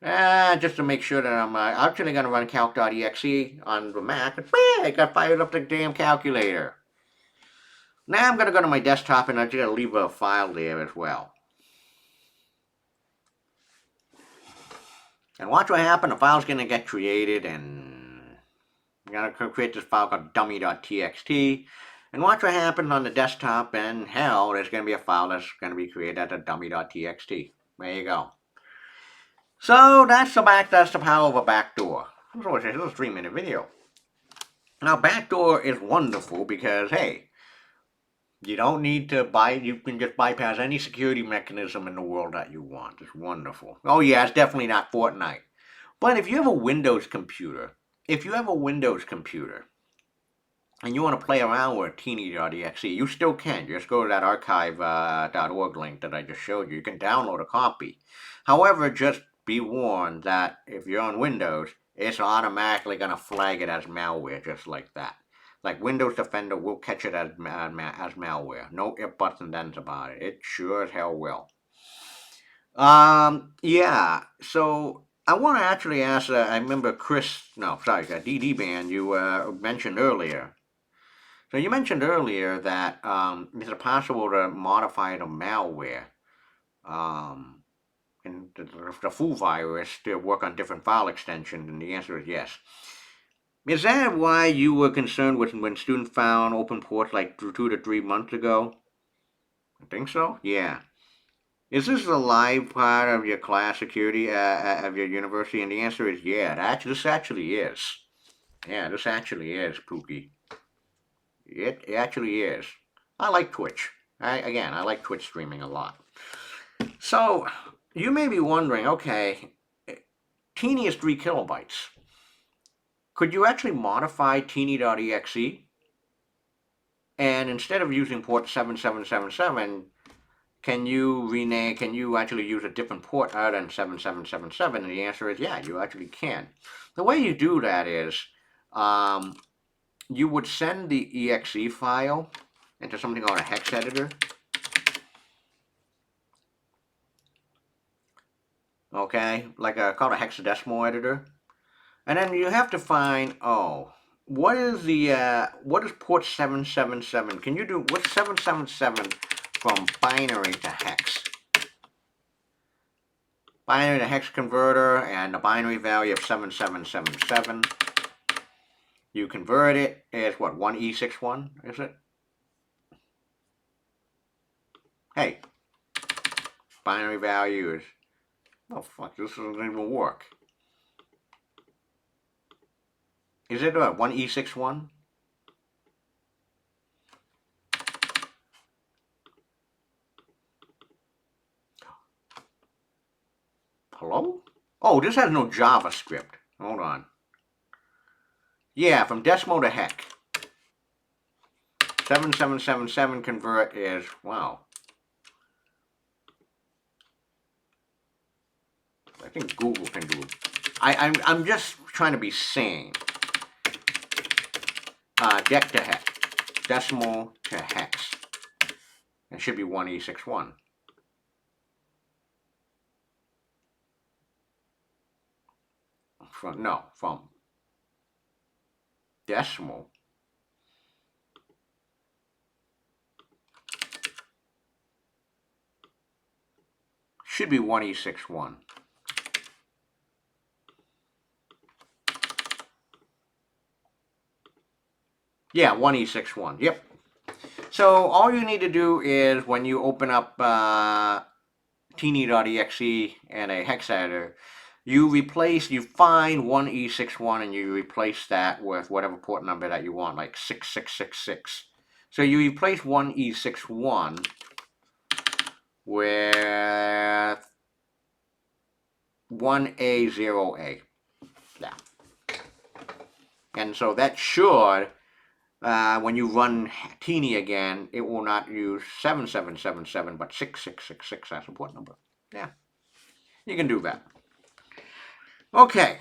Just to make sure that I'm actually going to run calc.exe on the Mac. I got fired up the damn calculator. Now I'm going to go to my desktop and I'm just going to leave a file there as well. And watch what happens. The file's going to get created, and I'm going to create this file called dummy.txt. And watch what happens on the desktop, and hell, there's going to be a file that's going to be created at a dummy.txt. There you go. So that's the power of a backdoor. This was a 3-minute video. Now, backdoor is wonderful because, hey, you don't need to you can just bypass any security mechanism in the world that you want. It's wonderful. Oh yeah, it's definitely not Fortnite. But if you have a Windows computer, and you want to play around with teeny.exe, you still can. Just go to that archive.org link that I just showed you. You can download a copy. However, just be warned that if you're on Windows, it's automatically going to flag it as malware, just like that. Like Windows Defender will catch it as malware. No ifs, buts, and thens about it. It sure as hell will. Yeah. So I want to actually ask. I remember Chris. No, sorry, DD Band. You mentioned earlier. So you mentioned earlier that is it possible to modify the malware um, and the full virus to work on different file extensions? And the answer is yes. Is that why you were concerned with when students found open ports like 2 to 3 months ago? I think so. Yeah. Is this a live part of your class security of your university? And the answer is yeah. This actually is. Yeah, this actually is, Pookie. It actually is. I like Twitch. I like Twitch streaming a lot. So, you may be wondering, okay, Teeny is 3 kilobytes. Could you actually modify teeny.exe? And instead of using port 7777, can you actually use a different port other than 7777? And the answer is yeah, you actually can. The way you do that is um, you would send the exe file into something called a hex editor. Okay, like called a hexadecimal editor. And then you have to find, what is port 777? Can you do, what's 777 from binary to hex? Binary to hex converter and the binary value of 7777. You convert it as what, 1E61, is it? Hey, binary value is, oh fuck, this doesn't even work. Is it what, 1E61? Hello? Oh, this has no JavaScript. Hold on. Yeah, from decimal to hex. 7777 convert is, wow. I think Google can do it. I'm just trying to be sane. Dec to hex. Decimal to hex. It should be 1E61. From decimal. Should be 1E61. Yeah, 1E61. Yep. So all you need to do is when you open up teeny.exe and a hex editor, you find 1E61 and you replace that with whatever port number that you want, like 6666. So you replace 1E61 with 1A0A. Yeah. And so that should, when you run Teeny again, it will not use 7777 but 6666 as a port number. Yeah. You can do that. Okay.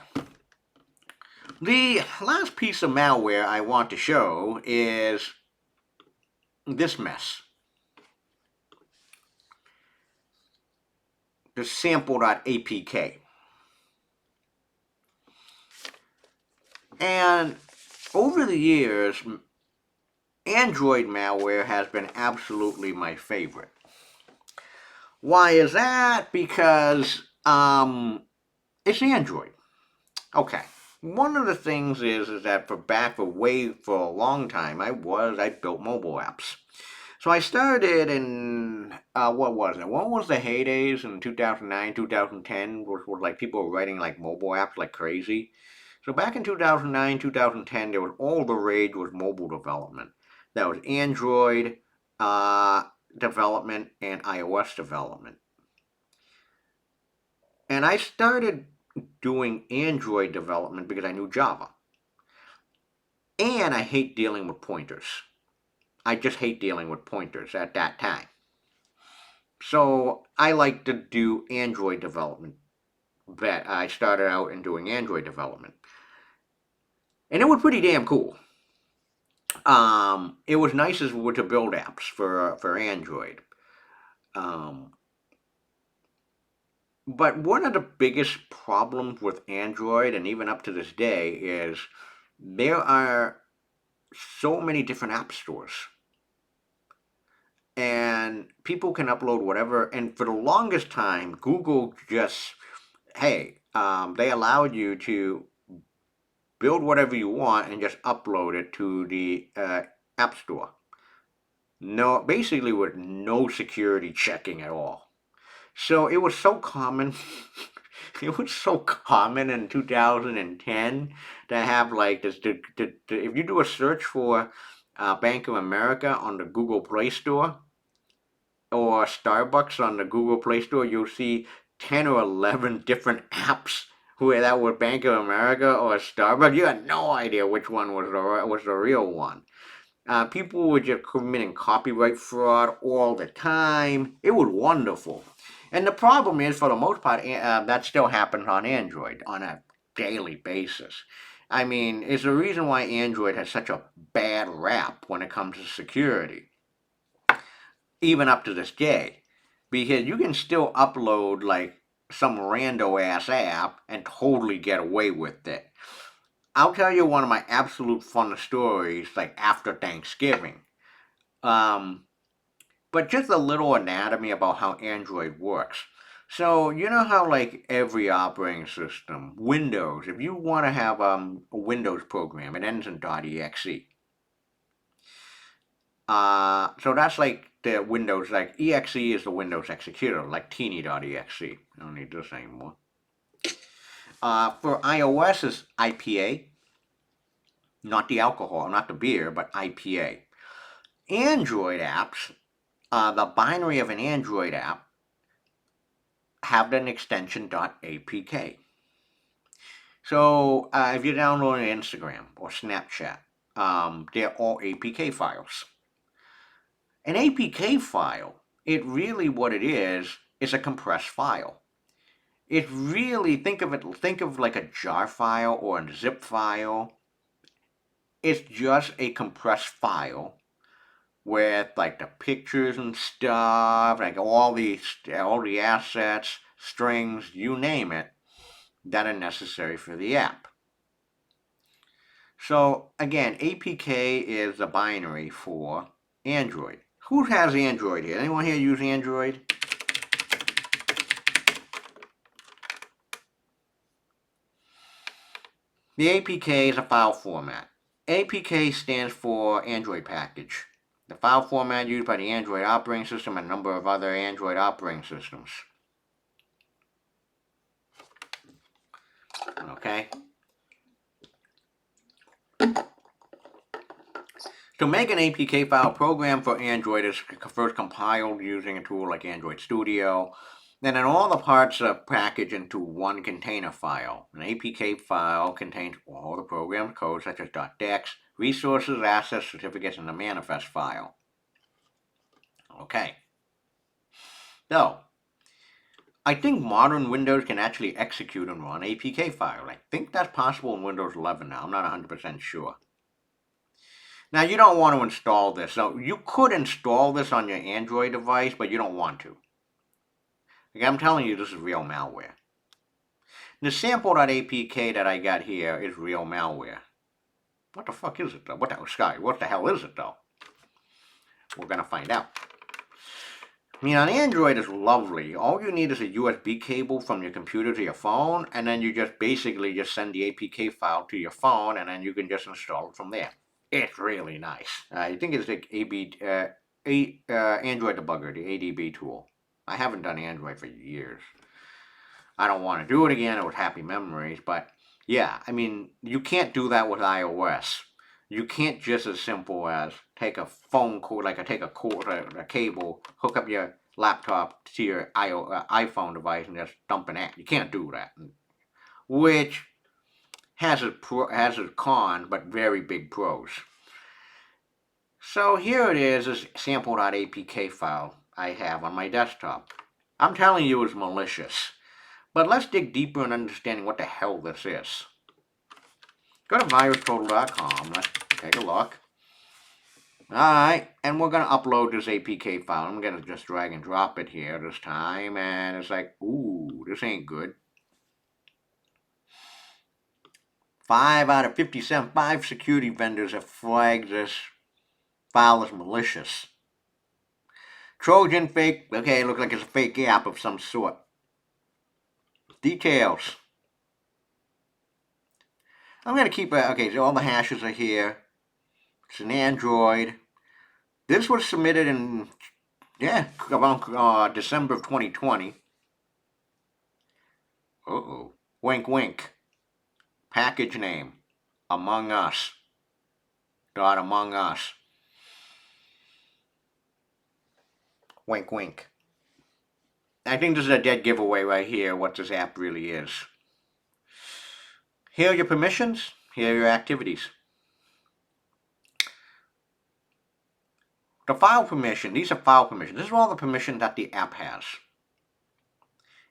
The last piece of malware I want to show is this mess. The sample.apk. And over the years, Android malware has been absolutely my favorite. Why is that? Because it's Android. Okay. One of the things is that for a long time, I built mobile apps. So I started in, what was it? What was the heydays in 2009, 2010? Was like people were writing like mobile apps like crazy. So back in 2009, 2010, there was all the rage was mobile development. That was Android development and iOS development. And I started doing Android development because I knew Java. And I hate dealing with pointers. I just hate dealing with pointers at that time. So I like to do Android development. But I started out in doing Android development. And it was pretty damn cool. It was nice as to build apps for Android. Um, but one of the biggest problems with Android, and even up to this day, is there are so many different app stores, and people can upload whatever. And for the longest time, Google just they allowed you to build whatever you want and just upload it to the app store. No, basically with no security checking at all. So it was so common. It was so common in 2010 to have like this. If you do a search for Bank of America on the Google Play Store or Starbucks on the Google Play Store, you'll see 10 or 11 different apps where that were Bank of America or Starbucks. You had no idea which one was the real one. People were just committing copyright fraud all the time. It was wonderful. And the problem is, for the most part, that still happens on Android on a daily basis. I mean, it's the reason why Android has such a bad rap when it comes to security, even up to this day. Because you can still upload, like, some rando ass app and totally get away with it. I'll tell you one of my absolute fun stories, like after Thanksgiving. Um, but just a little anatomy about how Android works. So you know how like every operating system, Windows, if you want to have a Windows program, it ends in .exe. So that's like the Windows, like exe is the Windows executor, like teeny.exe. I don't need this anymore. For iOS is IPA, not the alcohol, not the beer, but IPA. Android apps, the binary of an Android app have an extension .apk. So if you're downloading Instagram or Snapchat, they're all APK files. An APK file, it really what it is a compressed file. It really think of like a jar file or a zip file. It's just a compressed file with like the pictures and stuff, like all the assets, strings, you name it, that are necessary for the app. So again, APK is a binary for Android. Who has Android here? Anyone here use Android? The APK is a file format. APK stands for Android package. The file format used by the Android operating system and a number of other Android operating systems. Okay? To make an APK file program for Android is first compiled using a tool like Android Studio. Then all the parts are packaged into one container file. An APK file contains all the program code such as .dex, resources, assets, certificates, and the manifest file. Okay. So, I think modern Windows can actually execute and run APK file. I think that's possible in Windows 11 now. I'm not 100% sure. Now, you don't want to install this. So, you could install this on your Android device, but you don't want to. Like I'm telling you, this is real malware. The sample.apk that I got here is real malware. What the fuck is it though? What the hell is it though? We're gonna find out. I mean, on Android it's lovely. All you need is a USB cable from your computer to your phone, and then you just basically just send the APK file to your phone, and then you can just install it from there. It's really nice. I think it's like Android debugger, the ADB tool. I haven't done Android for years. I don't want to do it again. It was happy memories, but yeah, I mean, you can't do that with iOS. You can't just as simple as take a phone cord, like take a cable, hook up your laptop to your iPhone device and just dump an app. You can't do that. Which has its cons, but very big pros. So here it is, this sample.apk file I have on my desktop. I'm telling you it's malicious. But let's dig deeper in understanding what the hell this is. Go to virustotal.com, let's take a look. Alright, and we're going to upload this APK file. I'm going to just drag and drop it here this time, and it's like, ooh, this ain't good. 5 out of 57, 5 security vendors have flagged this file as malicious. Trojan fake, okay, it looks like it's a fake app of some sort. Details. I'm going to keep it, okay, so all the hashes are here. It's an Android. This was submitted in, around December of 2020. Uh-oh. Wink, wink. Package name. Among Us. Among Us. Wink, wink. I think this is a dead giveaway right here, what this app really is. Here are your permissions. Here are your activities. The file permission, these are file permissions. This is all the permissions that the app has.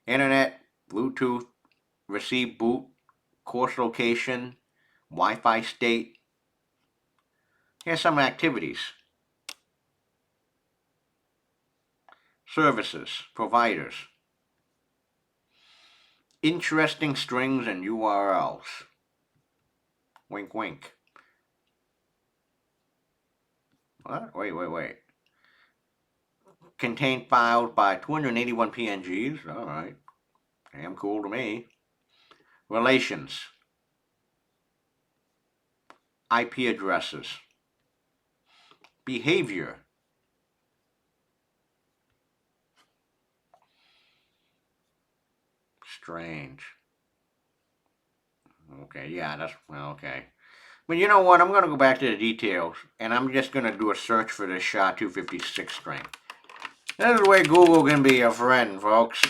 Internet, Bluetooth, receive boot, course location, Wi-Fi state. Here's some activities. Services, providers. Interesting strings and URLs. Wink, wink. What? Wait. Contain files by 281 PNGs. Alright. Damn cool to me. Relations. IP addresses. Behavior. Strange. Okay, yeah, that's, well, okay. But you know what, I'm going to go back to the details, and I'm just going to do a search for this SHA-256 string. This is the way Google can be your friend, folks.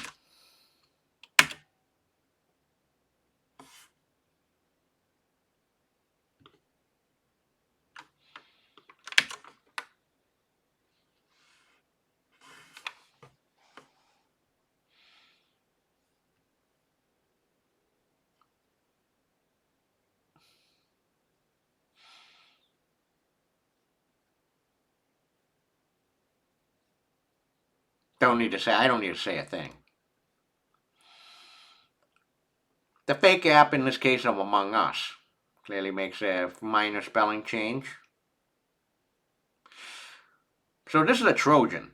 I don't need to say a thing. The fake app in this case of Among Us clearly makes a minor spelling change. So this is a Trojan.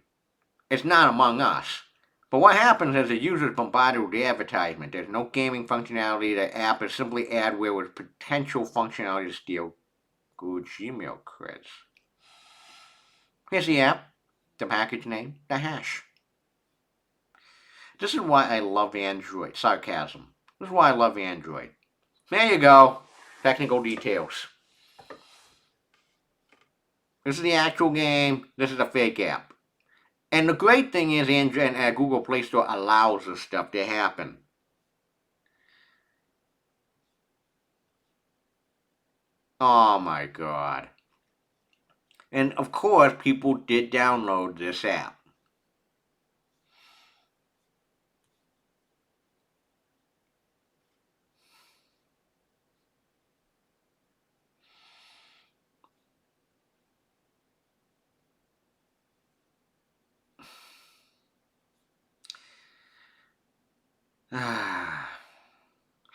It's not Among Us. But what happens is the user is bombarded with the advertisement. There's no gaming functionality. The app is simply adware with potential functionality to steal good Gmail creds. Here's the app, the package name, the hash. This is why I love Android. Sarcasm. This is why I love Android. There you go. Technical details. This is the actual game. This is a fake app. And the great thing is Android and Google Play Store allows this stuff to happen. Oh my god. And of course, people did download this app.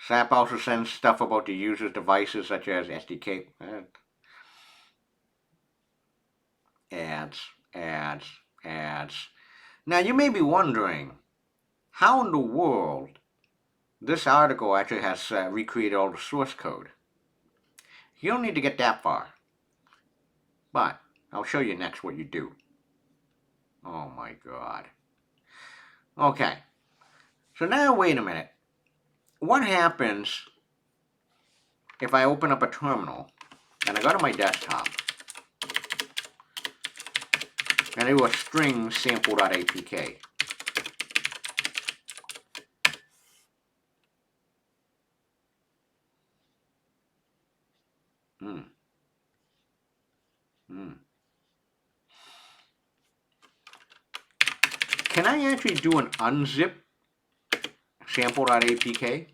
SAP also sends stuff about the user's devices such as SDK. Ads. Now you may be wondering, how in the world this article actually has recreated all the source code. You don't need to get that far. But I'll show you next what you do. Oh my god. Okay. So now wait a minute. What happens if I open up a terminal and I go to my desktop and I do a string sample.apk? Hmm. Hmm. Can I actually do an unzip sample.apk?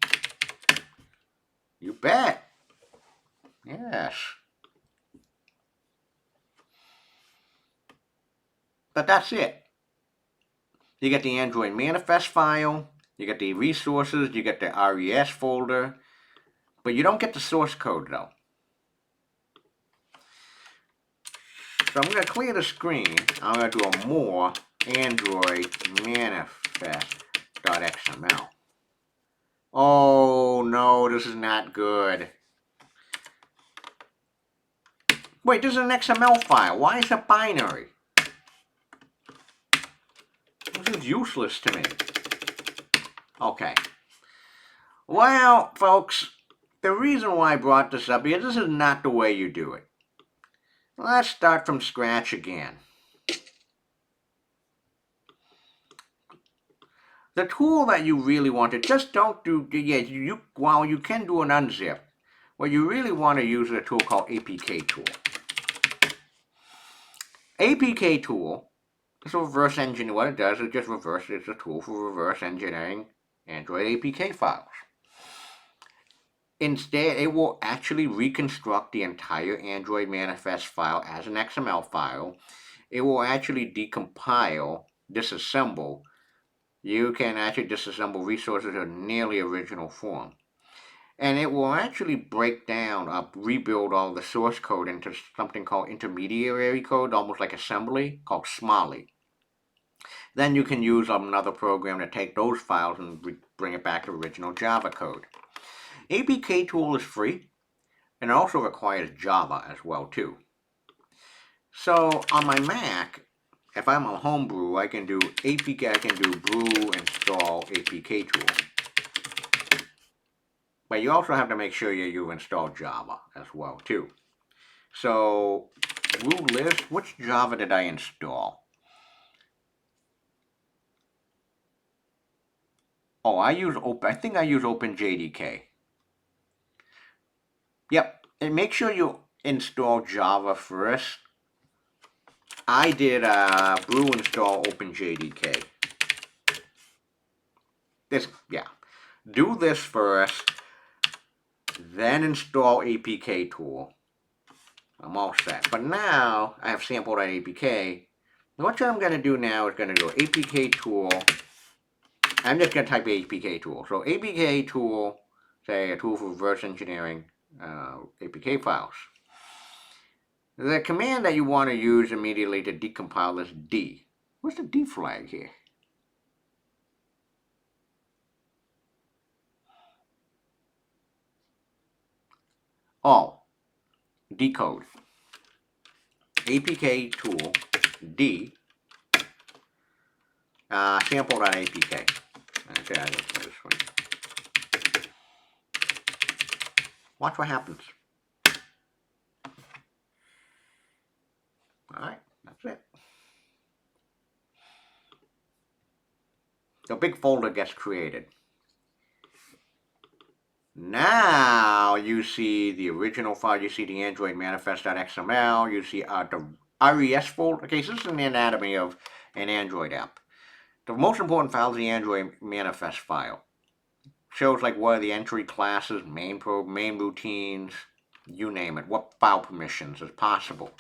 You bet. Yes. But that's it. You get the Android manifest file, you get the resources, you get the RES folder, but you don't get the source code though. So I'm going to clear the screen. I'm going to do a more Android manifest.xml. Oh no, this is not good. Wait, this is an XML file. Why is it binary? This is useless to me. Okay. Well, folks, the reason why I brought this up is this is not the way you do it. Let's start from scratch again. The tool that you really want to just don't do, yeah, while you can do an unzip, what you really want to use is a tool called APK tool. APK tool is a reverse engineer. What it does is just it's a tool for reverse engineering Android APK files. Instead, it will actually reconstruct the entire Android manifest file as an XML file. It will actually decompile, disassemble. You can actually disassemble resources in nearly original form. And it will actually break down, rebuild all the source code into something called intermediary code, almost like assembly, called Smalley. Then you can use another program to take those files and bring it back to original Java code. APK tool is free, and it also requires Java as well too. So on my Mac, if I'm on homebrew, I can do APK, I can do brew install APK tool. But you also have to make sure you install Java as well too. So brew list, which Java did I install? Oh, I think I use OpenJDK. Yep, and make sure you install Java first. I did brew install OpenJDK. Do this first, then install APK tool. I'm all set. But now I have sample.apk. What I'm going to do now is going to go APK tool. I'm just going to type APK tool. So APK tool, say a tool for reverse engineering APK files. The command that you want to use immediately to decompile is D. What's the D flag here? Oh, decode. APK tool D sample.apk. Okay, I don't this one. Watch what happens. Alright, that's it. The big folder gets created. Now you see the original file, you see the Android manifest.xml, you see the RES folder. Okay, so this is an anatomy of an Android app. The most important file is the Android manifest file. Shows like what are the entry classes, main routines, you name it, what file permissions is possible.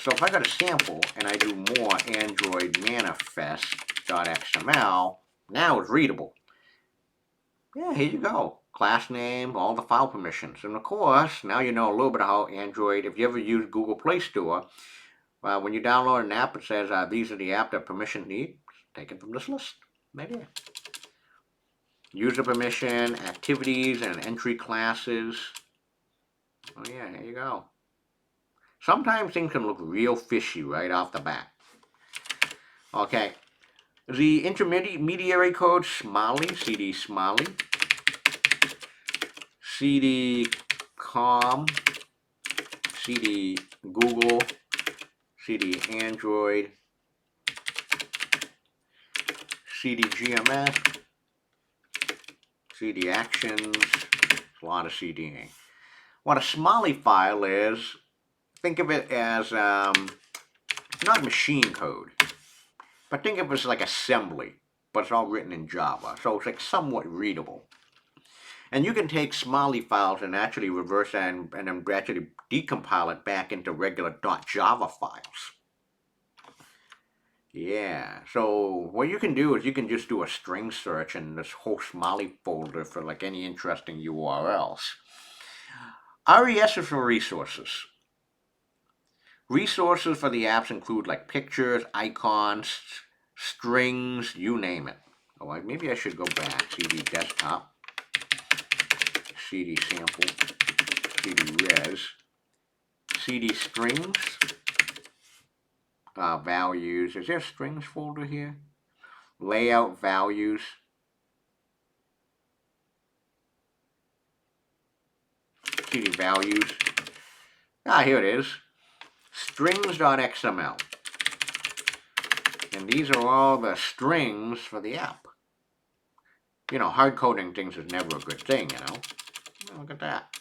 So if I got a sample and I do more Android manifest.xml, now it's readable. Yeah, here you go. Class name, all the file permissions. And of course, now you know a little bit how Android, if you ever use Google Play Store, when you download an app, it says these are the app that permission need. Taken from this list. Right here. User permission, activities, and entry classes. Oh yeah, here you go. Sometimes things can look real fishy right off the bat. Okay. The intermediary code, Smalley, CD Smalley. CD com, CD Google, CD Android, CD GMS, CD Actions, a lot of CDing. What a Smalley file is, think of it as not machine code, but think of it as like assembly, but it's all written in Java, so it's like somewhat readable. And you can take Smalley files and actually reverse that and then actually decompile it back into regular .java files. Yeah, so what you can do is you can just do a string search in this whole Smalley folder for like any interesting URLs. RES is for resources. Resources for the apps include like pictures, icons, strings, you name it. Oh, maybe I should go back. CD desktop, CD sample, CD res, CD strings, values. Is there a strings folder here? Layout values. CD values. Here it is. Strings.xml. And these are all the strings for the app. You know, hard coding things is never a good thing, you know. Look at that.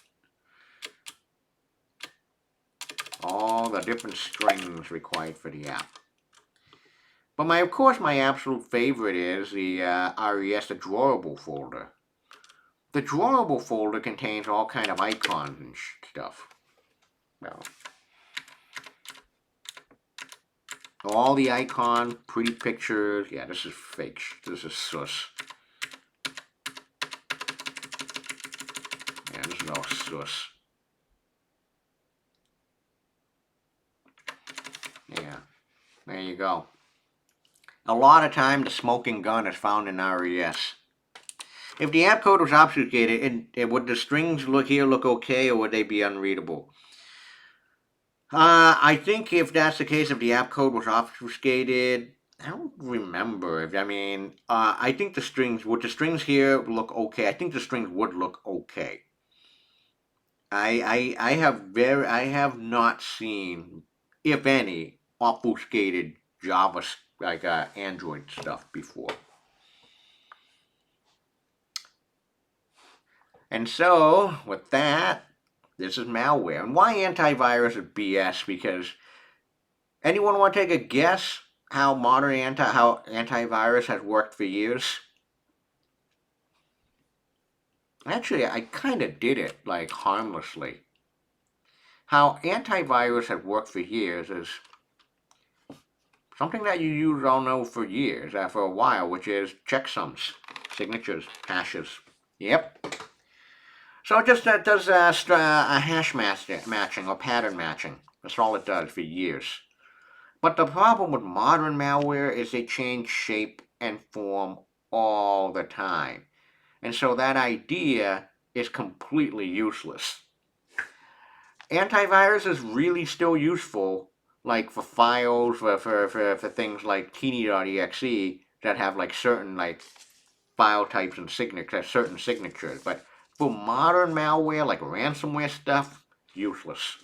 All the different strings required for the app. But of course, my absolute favorite is the RES, the drawable folder. The drawable folder contains all kind of icons and stuff. Well, all the icons, pretty pictures. Yeah, this is fake. This is sus. Yeah, this is all sus. Yeah, there you go. A lot of time, the smoking gun is found in RES. If the app code was obfuscated, would the strings look okay, or would they be unreadable? I think if that's the case, if the app code was obfuscated, I don't remember. I think the strings here look okay? I think the strings would look okay. I have not seen, if any, obfuscated Java like Android stuff before. And so with that, this is malware. And why antivirus is BS? Because anyone want to take a guess how how antivirus has worked for years? Actually, I kind of did it like harmlessly. How antivirus has worked for years is something that you use all know for years, for a while, which is checksums, signatures, hashes. Yep. So it just does a hash matching or pattern matching. That's all it does for years. But the problem with modern malware is they change shape and form all the time. And so that idea is completely useless. Antivirus is really still useful, like for files, for things like teeny.exe that have like certain like file types and certain signatures. But for modern malware, like ransomware stuff, useless.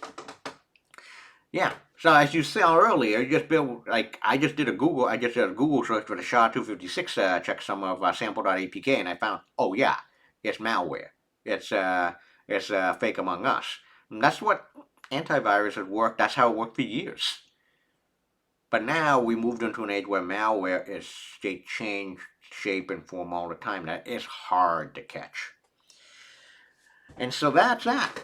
Yeah. So as you saw earlier, you just built like I just did a Google search for the SHA-256 checksum of sample.apk, and I found, oh yeah, it's malware. It's fake Among Us. And that's what antivirus has worked. That's how it worked for years. But now we moved into an age where malware is they change shape and form all the time. That is hard to catch. And so that's that.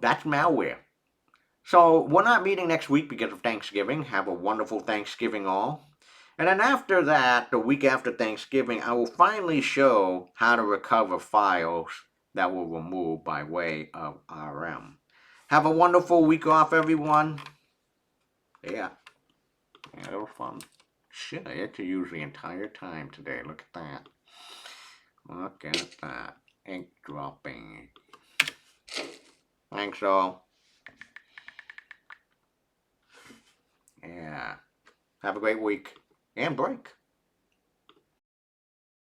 That's malware. So we're not meeting next week because of Thanksgiving. Have a wonderful Thanksgiving all. And then after that, the week after Thanksgiving, I will finally show how to recover files that were removed by way of RM. Have a wonderful week off, everyone. Yeah, it was fun. Shit, I had to use the entire time today. Look at that. Look at that. Ink dropping. Thanks all. Yeah. Have a great week and break.